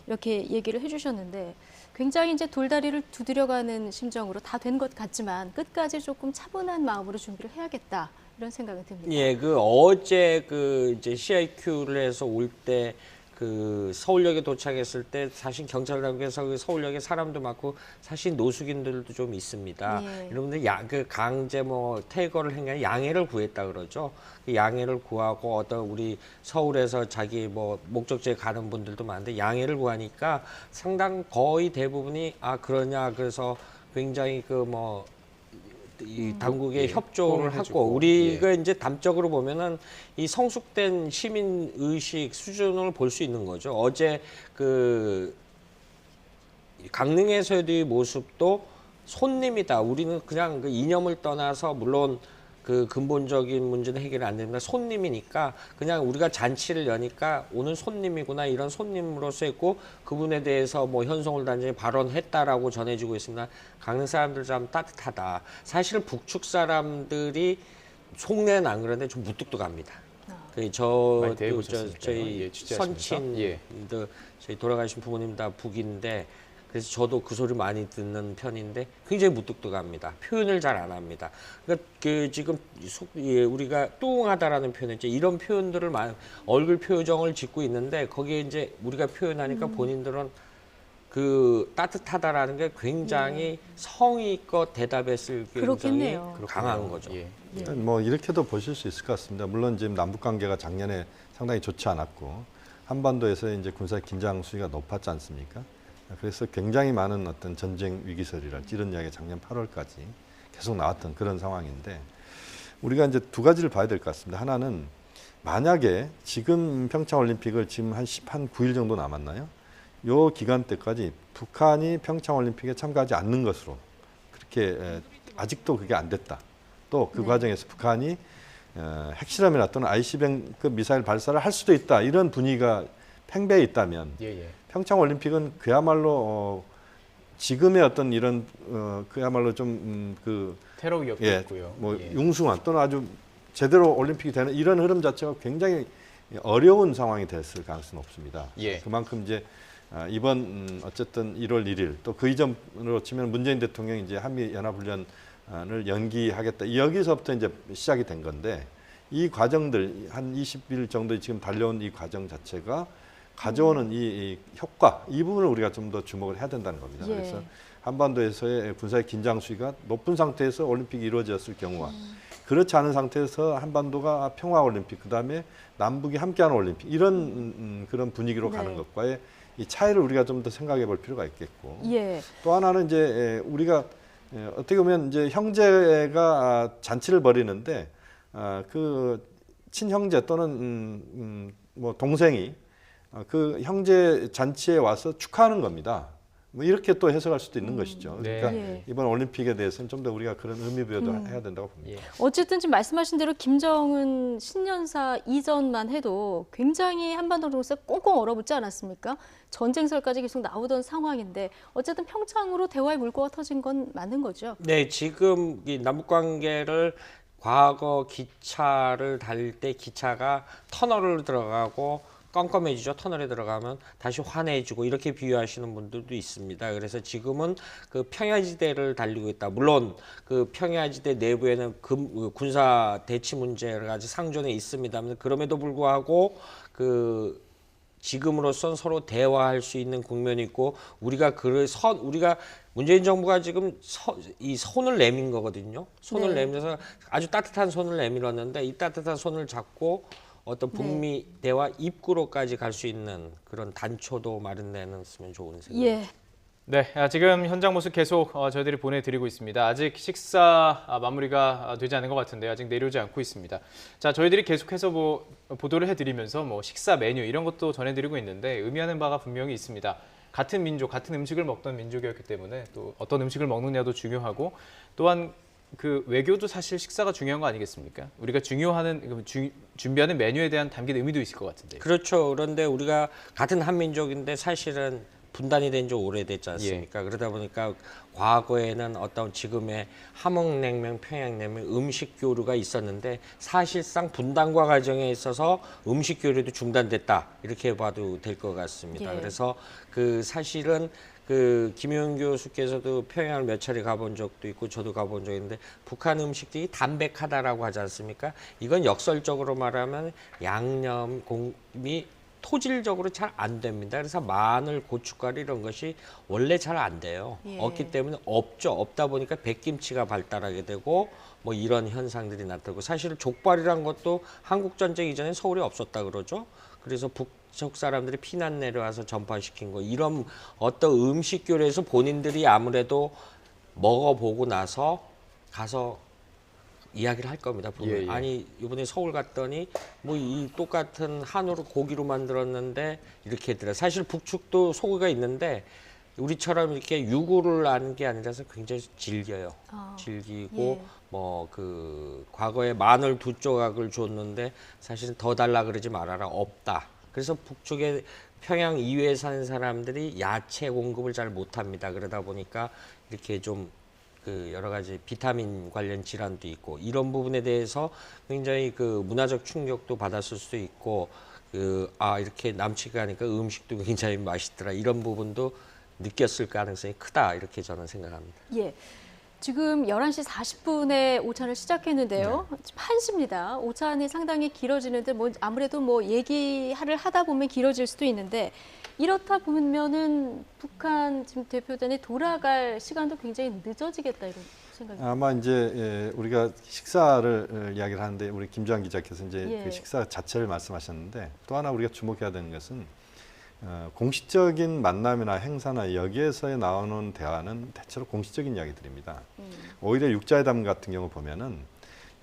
이렇게 얘기를 해주셨는데 굉장히 이제 돌다리를 두드려가는 심정으로 다 된 것 같지만 끝까지 조금 차분한 마음으로 준비를 해야겠다. 이런 생각이 듭니다. 예, 그 어제 그 이제 CIQ를 해서 올 때 그 서울역에 도착했을 때 사실 경찰 당국에서 그 서울역에 사람도 많고 사실 노숙인들도 좀 있습니다. 예. 여러분들 그 강제 뭐 퇴거를 한 게 아니라 양해를 구했다 그러죠. 그 양해를 구하고 어떤 우리 서울에서 자기 뭐 목적지에 가는 분들도 많은데 양해를 구하니까 상당 거의 대부분이 아 그러냐 그래서 굉장히 그 뭐 이 당국에 예, 협조를 호응을 하고 해주고, 우리가 이제 담적으로 보면은 이 성숙된 시민 의식 수준을 볼 수 있는 거죠. 어제 그 강릉에서의 모습도 손님이다. 우리는 그냥 그 이념을 떠나서 물론 그 근본적인 문제는 해결이 안 됩니다. 손님이니까 그냥 우리가 잔치를 여니까 오는 손님이구나 이런 손님으로서 했고 그분에 대해서 뭐 현성월 단장이 발언했다라고 전해지고 있습니다. 강릉 사람들 참 따뜻하다. 사실 북측 사람들이 속내는 안 그런데 좀 무뚝뚝합니다. 많이 대해보셨으니까요. 저희 예, 취재하시면서. 선친 예. 저희 돌아가신 부모님 다 북인데 그래서 저도 그 소리 많이 듣는 편인데 굉장히 무뚝뚝합니다. 표현을 잘 안 합니다. 그러니까 그 지금 우리가 뚱하다라는 표현 있죠. 이런 표현들을 얼굴 표정을 짓고 있는데 거기에 이제 우리가 표현하니까 본인들은 그 따뜻하다라는 게 굉장히 성의껏 대답했을 굉장히 그렇겠네요. 강한 거죠. 예. 뭐 이렇게도 보실 수 있을 것 같습니다. 물론 지금 남북 관계가 작년에 상당히 좋지 않았고 한반도에서 이제 군사 긴장 수위가 높았지 않습니까? 그래서 굉장히 많은 어떤 전쟁 위기설이랄지 이런 이야기가 작년 8월까지 계속 나왔던 그런 상황인데 우리가 이제 두 가지를 봐야 될 것 같습니다. 하나는 만약에 지금 평창 올림픽을 지금 한 9일 정도 남았나요? 요 기간 때까지 북한이 평창 올림픽에 참가하지 않는 것으로 그렇게 아직도 그게 안 됐다. 또 그 과정에서 북한이 핵실험이나 또는 ICBM급 미사일 발사를 할 수도 있다. 이런 분위기가 팽배해 있다면 예. 평창 올림픽은 그야말로 지금의 어떤 이런 그야말로 좀 테러 위협도 예, 있고요. 뭐 예. 융숭한 또는 아주 제대로 올림픽이 되는 이런 흐름 자체가 굉장히 어려운 상황이 됐을 가능성이 높습니다. 예. 그만큼 이제 이번 어쨌든 1월 1일 또 그 이전으로 치면 문재인 대통령이 이제 한미 연합훈련을 연기하겠다. 여기서부터 이제 시작이 된 건데 이 과정들 한 20일 정도 지금 달려온 이 과정 자체가 가져오는 이 효과 이 부분을 우리가 좀 더 주목을 해야 된다는 겁니다. 예. 그래서 한반도에서의 군사의 긴장 수위가 높은 상태에서 올림픽이 이루어졌을 경우와 그렇지 않은 상태에서 한반도가 평화 올림픽 그다음에 남북이 함께하는 올림픽 이런 그런 분위기로 네. 가는 것과의 이 차이를 우리가 좀 더 생각해 볼 필요가 있겠고 예. 또 하나는 이제 우리가 어떻게 보면 이제 형제가 잔치를 벌이는데 그 친형제 또는 뭐 동생이 그 형제 잔치에 와서 축하하는 겁니다. 뭐 이렇게 또 해석할 수도 있는 것이죠. 네. 그러니까 예. 이번 올림픽에 대해서는 좀 더 우리가 그런 의미 부여도 해야 된다고 봅니다. 예. 어쨌든 지금 말씀하신 대로 김정은 신년사 이전만 해도 굉장히 한반도 정세 꽁꽁 얼어붙지 않았습니까? 전쟁설까지 계속 나오던 상황인데 어쨌든 평창으로 대화의 물꼬가 터진 건 맞는 거죠. 네, 지금 이 남북 관계를 과거 기차를 달릴 때 기차가 터널을 들어가고 껌껌해지죠. 터널에 들어가면 다시 환해지고 이렇게 비유하시는 분들도 있습니다. 그래서 지금은 그 평야지대를 달리고 있다. 물론 그 평야지대 내부에는 군사 대치 문제가 상존해 있습니다만 그럼에도 불구하고 그 지금으로선 서로 대화할 수 있는 국면이 있고 우리가 우리가 문재인 정부가 지금 이 손을 내민 거거든요. 손을 네. 내밀어서 아주 따뜻한 손을 내밀었는데 이 따뜻한 손을 잡고 어떤 북미 대화 입구로까지 갈 수 있는 그런 단초도 마련되었으면 좋은 생각. 예. 네, 지금 현장 모습 계속 저희들이 보내드리고 있습니다. 아직 식사 마무리가 되지 않은 것 같은데 아직 내려오지 않고 있습니다. 자, 저희들이 계속해서 보도를 해드리면서 식사 메뉴 이런 것도 전해드리고 있는데 의미하는 바가 분명히 있습니다. 같은 민족, 같은 음식을 먹던 민족이었기 때문에 또 어떤 음식을 먹느냐도 중요하고 또한 그 외교도 사실 식사가 중요한 거 아니겠습니까? 우리가 준비하는 메뉴에 대한 담긴 의미도 있을 것 같은데. 그렇죠. 그런데 우리가 같은 한민족인데 사실은 분단이 된 지 오래됐지 않습니까? 그러다 보니까 과거에는 어떤 지금의 함흥냉면, 평양냉면 음식 교류가 있었는데 사실상 분단과 과정에 있어서 음식 교류도 중단됐다 이렇게 봐도 될 것 같습니다. 예. 그래서 그 사실은 그 김용 교수께서도 평양을 몇 차례 가본 적도 있고 저도 가본 적이 있는데 북한 음식들이 담백하다라고 하지 않습니까? 이건 역설적으로 말하면 양념 공이 토질적으로 잘 안 됩니다. 그래서 마늘, 고춧가루 이런 것이 원래 잘 안 돼요. 예. 없기 때문에 없죠. 없다 보니까 백김치가 발달하게 되고 뭐 이런 현상들이 나타나고 사실 족발이란 것도 한국 전쟁 이전에 서울에 없었다 그러죠. 그래서 북쪽 사람들이 피난 내려와서 전파시킨 거 이런 어떤 음식 교류에서 본인들이 아무래도 먹어보고 나서 가서 이야기를 할 겁니다. 보면. 예. 아니 이번에 서울 갔더니 뭐 이 똑같은 한우로 고기로 만들었는데 이렇게 했더라. 사실 북측도 소고기가 있는데 우리처럼 이렇게 유구를 하는 게 아니라서 굉장히 질겨요. 질기고 예. 뭐 그 과거에 마늘 2조각을 줬는데 사실은 더 달라 그러지 말아라 없다. 그래서 북쪽에 평양 이외에 사는 사람들이 야채 공급을 잘 못합니다. 그러다 보니까 이렇게 좀 그 여러 가지 비타민 관련 질환도 있고 이런 부분에 대해서 굉장히 그 문화적 충격도 받았을 수도 있고 이렇게 남치가 하니까 음식도 굉장히 맛있더라 이런 부분도 느꼈을 가능성이 크다 이렇게 저는 생각합니다. 예. 지금 11시 40분에 오찬을 시작했는데요. 지금 1시입니다. 오찬이 상당히 길어지는데 아무래도 얘기를 하다 보면 길어질 수도 있는데 이렇다 보면은 북한 지금 대표단이 돌아갈 시간도 굉장히 늦어지겠다 이런 생각이 아마 이제 우리가 식사를 이야기를 하는데 우리 김주환 기자께서 이제 예. 그 식사 자체를 말씀하셨는데 또 하나 우리가 주목해야 되는 것은 공식적인 만남이나 행사나 여기에서 나오는 대화는 대체로 공식적인 이야기들입니다. 오히려 육자회담 같은 경우 보면은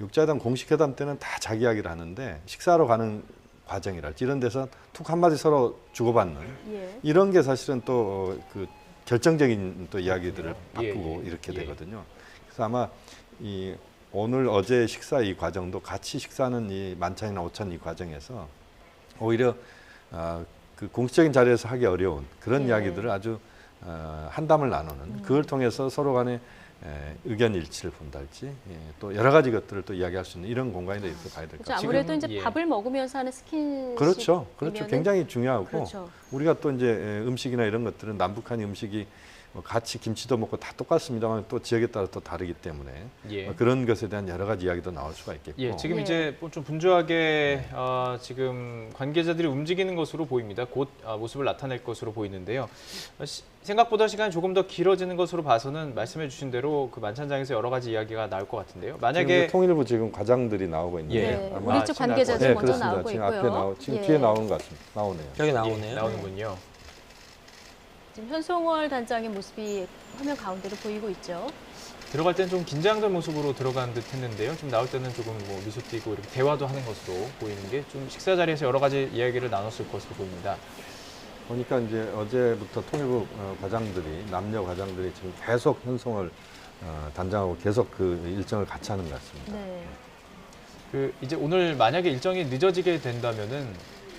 육자회담 공식회담 때는 다 자기 이야기를 하는데 식사하러 가는 과정이랄지 이런 데서 툭 한마디 서로 주고받는 예. 이런 게 사실은 또 그 결정적인 또 이야기들을 바꾸고 예. 이렇게 예. 되거든요. 그래서 아마 이 오늘 어제 식사 이 과정도 같이 식사하는 이 만찬이나 오찬 이 과정에서 오히려 그 공식적인 자리에서 하기 어려운 그런 예. 이야기들을 아주 한담을 나누는 그걸 통해서 서로 간에 의견 일치를 본달지 또 여러 가지 것들을 또 이야기할 수 있는 이런 공간이다 이렇게 봐야 될 것 그렇죠. 같습니다. 아무래도 지금, 이제 예. 밥을 먹으면서 하는 스킨십. 그렇죠. 굉장히 중요하고 그렇죠. 우리가 또 이제 음식이나 이런 것들은 남북한 음식이 뭐 같이 김치도 먹고 다 똑같습니다만 또 지역에 따라 또 다르기 때문에 예. 그런 것에 대한 여러 가지 이야기도 나올 수가 있겠고. 예, 지금 예. 이제 좀 분주하게 지금 관계자들이 움직이는 것으로 보입니다. 곧 모습을 나타낼 것으로 보이는데요. 생각보다 시간이 조금 더 길어지는 것으로 봐서는 말씀해 주신 대로 그 만찬장에서 여러 가지 이야기가 나올 것 같은데요. 지금 만약에 통일부 지금 과장들이 나오고 있는데 예. 네, 아마 우리 쪽 관계자들 네, 먼저 그렇습니다. 나오고 지금 있고요. 앞에 지금 예. 뒤에 나오는 것 같습니다. 나오네요. 여기 예, 나오네요. 나오는군요. 지금 현송월 단장의 모습이 화면 가운데로 보이고 있죠. 들어갈 때는 좀 긴장된 모습으로 들어간 듯 했는데요. 좀 나올 때는 조금 뭐 미소 띄고 이렇게 대화도 하는 것으로 보이는 게 좀 식사 자리에서 여러 가지 이야기를 나눴을 것으로 보입니다. 보니까 이제 어제부터 통일부 과장들이 남녀 과장들이 지금 계속 현송을 단장하고 계속 그 일정을 같이 하는 것 같습니다. 네. 그 이제 오늘 만약에 일정이 늦어지게 된다면은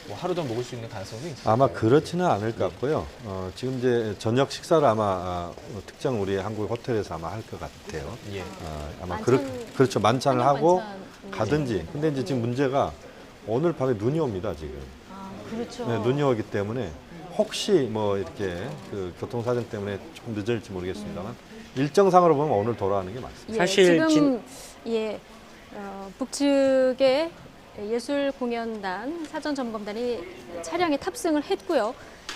뭐 하루 더 먹을 수 있는 가능성도 있어요. 아마 그렇지는 않을 것 같고요. 지금 이제 저녁 식사를 아마 특정 우리 한국 호텔에서 아마 할 것 같아요. 예. 아마 만찬, 그렇죠. 만찬을 저녁 하고 만찬. 가든지. 근데 이제 지금 문제가 오늘 밤에 눈이 옵니다. 지금. 아, 그렇죠. 네, 눈이 오기 때문에 혹시 뭐 이렇게 그 교통 사정 때문에 좀 늦어질지 모르겠습니다만 일정상으로 보면 오늘 돌아가는 게 맞습니다. 예, 사실 지금 북측의 예술공연단 사전점검단이 차량에 탑승을 했고요.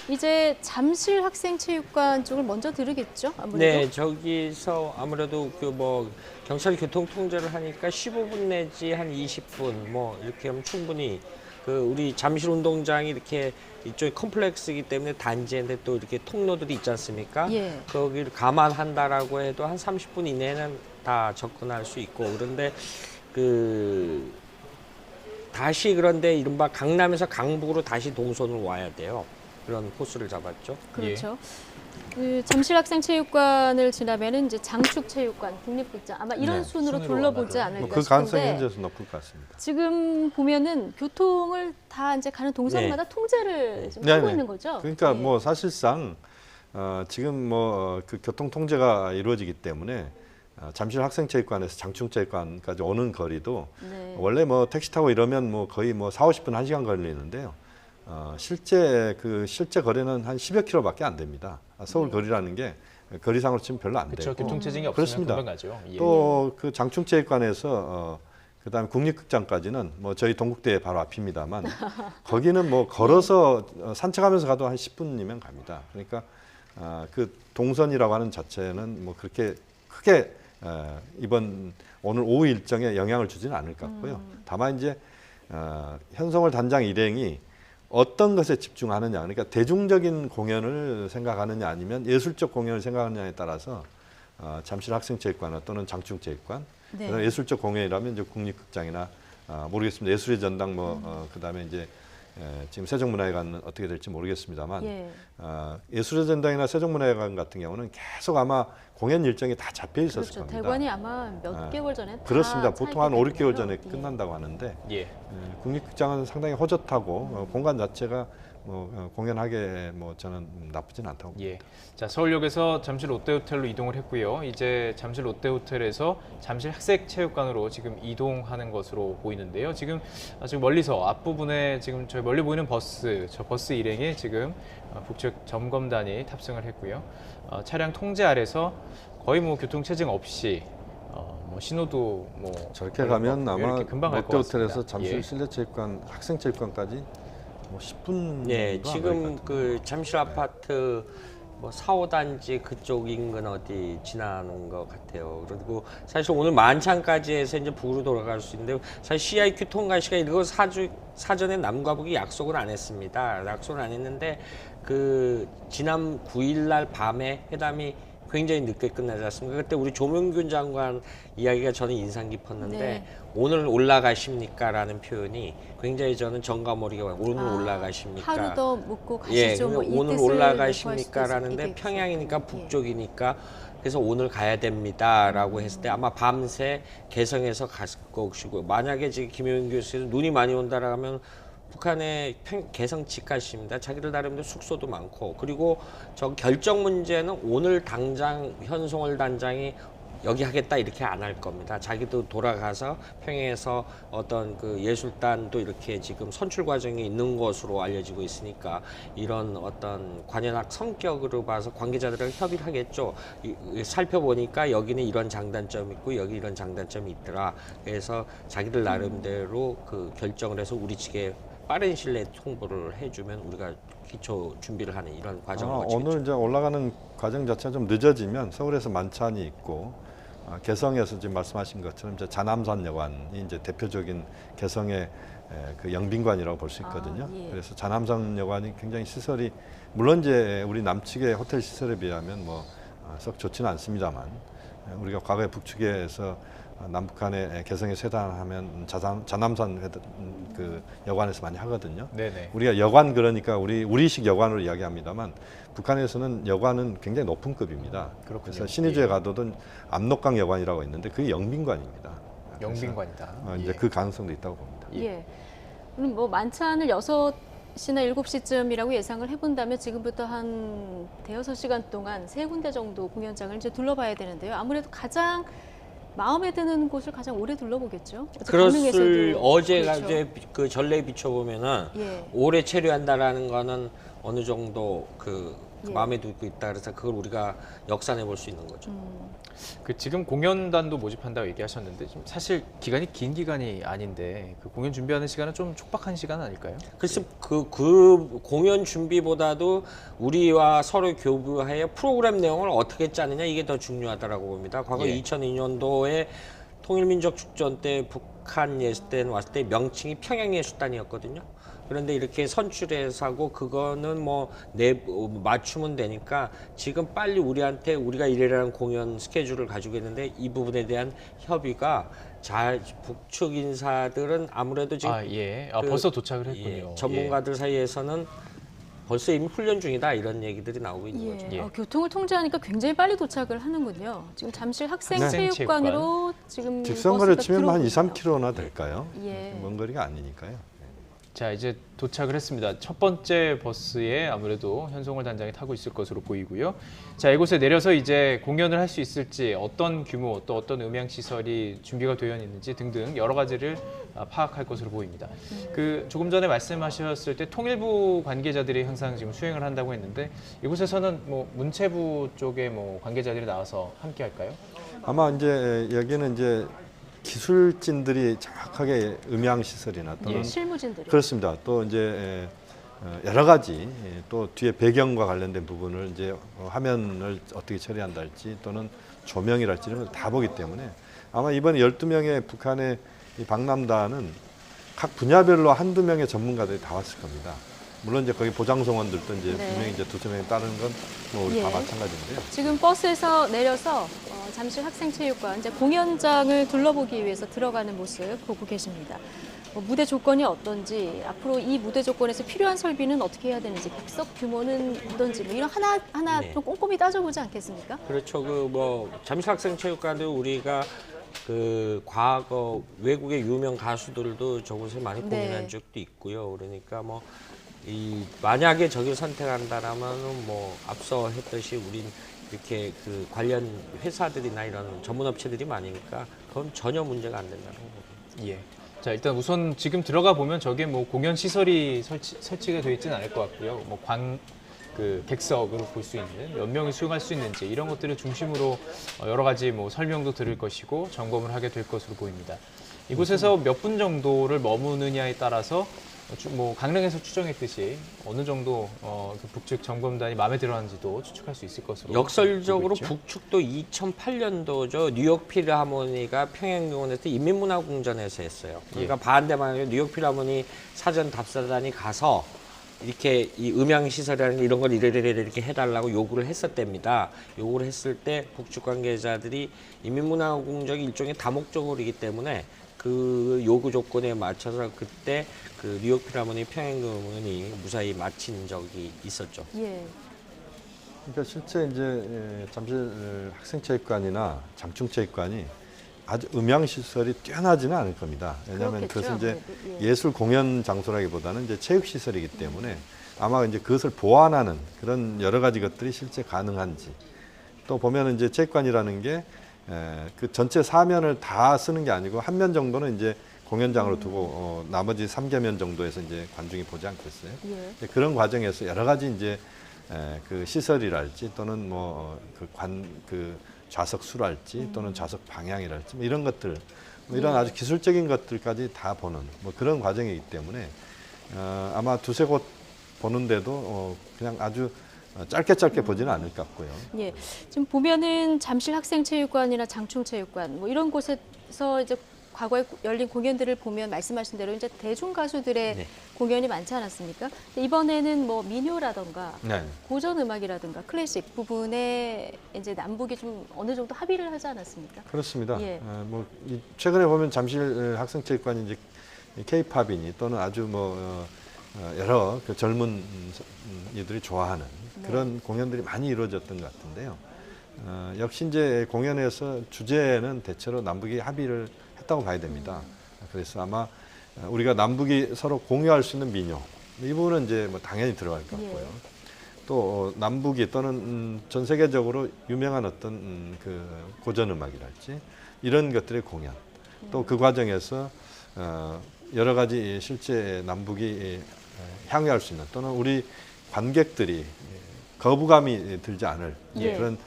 이제 잠실 학생체육관 쪽을 먼저 들으겠죠? 아무래도. 네, 저기서 아무래도 그 뭐 경찰 교통 통제를 하니까 15분 내지 한 20분 뭐 이렇게 하면 충분히 그 우리 잠실 운동장이 이렇게 이쪽이 컴플렉스이기 때문에 단지인데 또 이렇게 통로들이 있지 않습니까? 예. 거기를 감안한다라고 해도 한 30분 이내는 다 접근할 수 있고 그런데 그 다시 그런데 이른바 강남에서 강북으로 다시 동선을 와야 돼요. 그런 코스를 잡았죠. 그렇죠. 그 잠실 학생체육관을 지나면은 이제 장축체육관, 국립극장 아마 이런 네, 순으로 순으로 둘러보지 아마도. 않을까 그 가능성이 싶은데 현재에서 높을 것 같습니다. 지금 보면은 교통을 다 이제 가는 동선마다 통제를 지금 하고 네네. 있는 거죠. 그러니까 예. 뭐 사실상 지금 뭐 그 교통 통제가 이루어지기 때문에 잠실 학생체육관에서 장충체육관까지 오는 거리도 네. 원래 뭐 택시 타고 이러면 뭐 거의 뭐 4~50분 1시간 걸리는데요. 실제 거리는 한 10여 킬로밖에 안 됩니다. 서울 네. 거리라는 게 거리상으로 치면 별로 안 그렇죠. 되고 교통체증이 없으면 그렇습니다. 금방 가죠. 예. 또 그 장충체육관에서 그다음에 국립극장까지는 뭐 저희 동국대 바로 앞입니다만 거기는 뭐 걸어서 산책하면서 가도 한 10분이면 갑니다. 그러니까 그 동선이라고 하는 자체는 뭐 그렇게 크게 이번 오늘 오후 일정에 영향을 주지는 않을 것 같고요. 다만 이제 현송월 단장 일행이 어떤 것에 집중하느냐, 그러니까 대중적인 공연을 생각하느냐 아니면 예술적 공연을 생각하느냐에 따라서 잠실 학생체육관 또는 장충체육관, 네. 그다음에 예술적 공연이라면 이제 국립극장이나 모르겠습니다. 예술의 전당 그다음에 이제 지금 세종문화회관은 어떻게 될지 모르겠습니다만 예. 예술의 전당이나 세종문화회관 같은 경우는 계속 아마 공연 일정이 다 잡혀 있었을 그렇죠. 겁니다. 대관이 아마 몇 개월 전에 다 그렇습니다. 차 보통 한 있기 5, 6개월 전에 때문에요. 예. 끝난다고 하는데 예. 국립극장은 상당히 호젓하고 공간 자체가 뭐 공연하기에 뭐 저는 나쁘진 않다고 봅니다. 예. 자, 서울역에서 잠실 롯데호텔로 이동을 했고요. 이제 잠실 롯데호텔에서 잠실 학생체육관으로 지금 이동하는 것으로 보이는데요. 지금 멀리서 앞부분에 지금 저희 멀리 보이는 저 버스 일행에 지금 북측 점검단이 탑승을 했고요. 차량 통제 아래서 거의 뭐 교통체증 없이 뭐 신호도 뭐 저렇게 가면 아마 이렇게 금방 갈 것 롯데호텔에서 같습니다. 잠실 예. 실내체육관, 학생체육관까지 뭐 10분 네, 지금 그 잠실 아파트 뭐 4, 5단지 그쪽 인근 어디 지나는 것 같아요. 그리고 사실 오늘 만찬까지 해서 이제 북으로 돌아갈 수 있는데 사실 CIQ 통과 시간 이거 사전에 남과 북이 약속을 안 했습니다. 약속을 안 했는데 그 지난 9일 날 밤에 회담이 굉장히 늦게 끝나지 않습니까? 그때 우리 조명균 장관 이야기가 저는 인상 깊었는데 네. 오늘 올라가십니까라는 표현이 굉장히 저는 정감오리가 오늘 올라가십니까? 하루 더 묵고 예, 가시죠. 뭐 이 오늘 뜻을 올라가십니까라는데 내포할 수도 평양이니까 있겠죠. 예. 북쪽이니까 그래서 오늘 가야 됩니다라고 했을 때 아마 밤새 개성에서 갈 것이고 만약에 지금 김용인 교수에서 눈이 많이 온다라 하면 북한의 개성 직가십니다. 자기들 나름대로 숙소도 많고 그리고 저 결정 문제는 오늘 당장 현송월 단장이 여기 하겠다 이렇게 안 할 겁니다. 자기도 돌아가서 평양에서 어떤 그 예술단도 이렇게 지금 선출 과정이 있는 것으로 알려지고 있으니까 이런 어떤 관현악 성격으로 봐서 관계자들과 협의를 하겠죠. 살펴보니까 여기는 이런 장단점이 있고 여기 이런 장단점이 있더라. 그래서 자기들 나름대로 그 결정을 해서 우리 측에 빠른 시일 내에 통보를 해주면 우리가 기초 준비를 하는 이런 과정을 거치겠죠. 오늘 이제 올라가는 과정 자체가 좀 늦어지면 서울에서 만찬이 있고 개성에서 지금 말씀하신 것처럼 이제 자남산 여관이 이제 대표적인 개성의 그 영빈관이라고 볼 수 있거든요. 예. 그래서 자남산 여관이 굉장히 시설이 물론 이제 우리 남측의 호텔 시설에 비하면 뭐 썩 좋지는 않습니다만 우리가 과거에 북측에서 남북한의 개성에 쇄단하면 자남산 그 여관에서 많이 하거든요. 네네. 우리가 여관 그러니까 우리식 여관으로 이야기합니다만 북한에서는 여관은 굉장히 높은 급입니다. 그렇군요. 그래서 신의주에 가도든 압록강 여관이라고 있는데 그게 영빈관입니다. 영빈관이다. 그래서 이제 예. 그 가능성도 있다고 봅니다. 예. 그럼 뭐 만찬을 6시나 7시쯤이라고 예상을 해본다면 지금부터 한 대여섯 시간 동안 3군데 정도 공연장을 이제 둘러봐야 되는데요. 아무래도 가장 마음에 드는 곳을 가장 오래 둘러보겠죠. 그것을 강릉에서도 어제가 그렇죠. 이제 그 전례에 비춰보면은 예. 오래 체류한다라는 거는 어느 정도 그 예. 마음에 들고 있다 그래서 그걸 우리가 역산해 볼 수 있는 거죠. 그 지금 공연단도 모집한다고 얘기하셨는데 지금 사실 기간이 긴 기간이 아닌데 그 공연 준비하는 시간은 좀 촉박한 시간 아닐까요? 글쎄 그 공연 준비보다도 우리와 서로 교부하여 프로그램 내용을 어떻게 짜느냐 이게 더 중요하다라고 봅니다. 과거 예. 2002년도에 통일민족 축전 때 북한 예술단 왔을 때 명칭이 평양예술단이었거든요. 그런데 이렇게 선출해서 하고 그거는 뭐 맞추면 되니까 지금 빨리 우리한테 우리가 이래라는 공연 스케줄을 가지고 있는데 이 부분에 대한 협의가 북측 인사들은 아무래도 지금 예. 그, 벌써 도착을 했군요. 예, 전문가들 사이에서는 벌써 이미 훈련 중이다 이런 얘기들이 나오고 있는 예. 거죠. 예. 교통을 통제하니까 굉장히 빨리 도착을 하는군요. 지금 잠실 학생체육관으로 지금 직선거리를 버스가 치면 한 2, 들어오고요. 3km나 될까요? 예. 먼 거리가 아니니까요. 자, 이제 도착을 했습니다. 첫 번째 버스에 아무래도 현송월 단장이 타고 있을 것으로 보이고요. 자, 이곳에 내려서 이제 공연을 할 수 있을지 어떤 규모 또 어떤 음향 시설이 준비가 되어 있는지 등등 여러 가지를 파악할 것으로 보입니다. 그 조금 전에 말씀하셨을 때 통일부 관계자들이 항상 지금 수행을 한다고 했는데 이곳에서는 뭐 문체부 쪽에 뭐 관계자들이 나와서 함께 할까요? 아마 이제 여기는 이제 기술진들이 정확하게 음향 시설이나 또는 실무진들이. 그렇습니다. 또 이제 여러 가지 또 뒤에 배경과 관련된 부분을 이제 화면을 어떻게 처리한다 할지 또는 조명이랄지 이런 걸 다 보기 때문에 아마 이번에 12명의 북한의 이 박람단은 각 분야별로 한두 명의 전문가들이 다 왔을 겁니다. 물론 이제 거기 보장성원들도 이제 네. 분명히 이제 두세 명이 따르는 건 뭐 우리 다 예. 마찬가지인데요. 지금 버스에서 내려서 잠실 학생체육관 이제 공연장을 둘러보기 위해서 들어가는 모습 보고 계십니다. 무대 조건이 어떤지, 앞으로 이 무대 조건에서 필요한 설비는 어떻게 해야 되는지, 객석 규모는 어떤지 뭐 이런 하나 네. 좀 꼼꼼히 따져보지 않겠습니까? 그렇죠. 그 뭐 잠실학생체육관도 우리가 그 과거 외국의 유명 가수들도 저곳에 많이 네. 공연한 적도 있고요. 그러니까 뭐 이 만약에 저길 선택한다라면은 뭐 앞서 했듯이 우린 이렇게 그 관련 회사들이나 이런 전문 업체들이 많으니까 그건 전혀 문제가 안 된다고 봅니다. 예. 자, 일단 우선 지금 들어가 보면 저게 뭐 공연 시설이 설치가 되어 있지는 않을 것 같고요. 뭐 그 객석으로 볼 수 있는 몇 명이 수용할 수 있는지 이런 것들을 중심으로 여러 가지 뭐 설명도 들을 것이고 점검을 하게 될 것으로 보입니다. 이곳에서 몇 분 정도를 머무느냐에 따라서 뭐 강릉에서 추정했듯이 어느 정도 그 북측 점검단이 마음에 들어하는지도 추측할 수 있을 것으로 역설적으로 보고 있죠. 북측도 2008년도죠. 뉴욕 필하모니가 평양공원에서 인민문화궁전에서 했어요. 그러니까 반대방향 뉴욕 필하모니 사전 답사단이 가서 이렇게 이 음향 시설이라는 이런 걸 이렇게 해달라고 요구를 했었답니다. 요구를 했을 때 북측 관계자들이 인민문화궁전이 일종의 다목적으로이기 때문에 그 요구 조건에 맞춰서 그때 그 뉴욕 필하모니 평양공원이 무사히 마친 적이 있었죠. 예. 그러니까 실제 이제 잠실 학생체육관이나 장충체육관이 아주 음향 시설이 뛰어나지는 않을 겁니다. 왜냐하면 그렇겠죠, 그것은 이제 아무래도. 예. 예술 공연 장소라기보다는 이제 체육 시설이기 때문에 아마 이제 그것을 보완하는 그런 여러 가지 것들이 실제 가능한지 또 보면은 이제 체육관이라는 게 그 전체 4면을 다 쓰는 게 아니고 한 면 정도는 이제 공연장으로 두고 나머지 3개면 정도에서 이제 관중이 보지 않겠어요. 예. 그런 과정에서 여러 가지 이제 그 시설이랄지 또는 뭐 그 좌석 수랄지 또는 좌석 방향이랄지 뭐 이런 것들 뭐 이런 아주 기술적인 것들까지 다 보는 뭐 그런 과정이기 때문에 아마 두세 곳 보는데도 그냥 아주 짧게 보지는 않을 것 같고요. 예. 지금 보면은 잠실 학생체육관이나 장충체육관 뭐 이런 곳에서 이제 과거에 열린 공연들을 보면 말씀하신 대로 이제 대중 가수들의 네. 공연이 많지 않았습니까? 이번에는 뭐 민요라던가 네. 고전 음악이라든가 클래식 부분에 이제 남북이 좀 어느 정도 합의를 하지 않았습니까? 그렇습니다. 예. 최근에 보면 잠실 학생체육관이 이제 K-팝이니 또는 아주 여러 그 젊은 이들이 좋아하는 그런 공연들이 많이 이루어졌던 것 같은데요. 역시 이제 공연에서 주제는 대체로 남북이 합의를 했다고 봐야 됩니다. 그래서 아마 우리가 남북이 서로 공유할 수 있는 민요 이 부분은 이제 뭐 당연히 들어갈 것 같고요. 또 남북이 또는 전 세계적으로 유명한 어떤 그 고전 음악이랄지 이런 것들의 공연 또 그 과정에서 여러 가지 실제 남북이 향유할 수 있는 또는 우리 관객들이 거부감이 들지 않을 예. 그런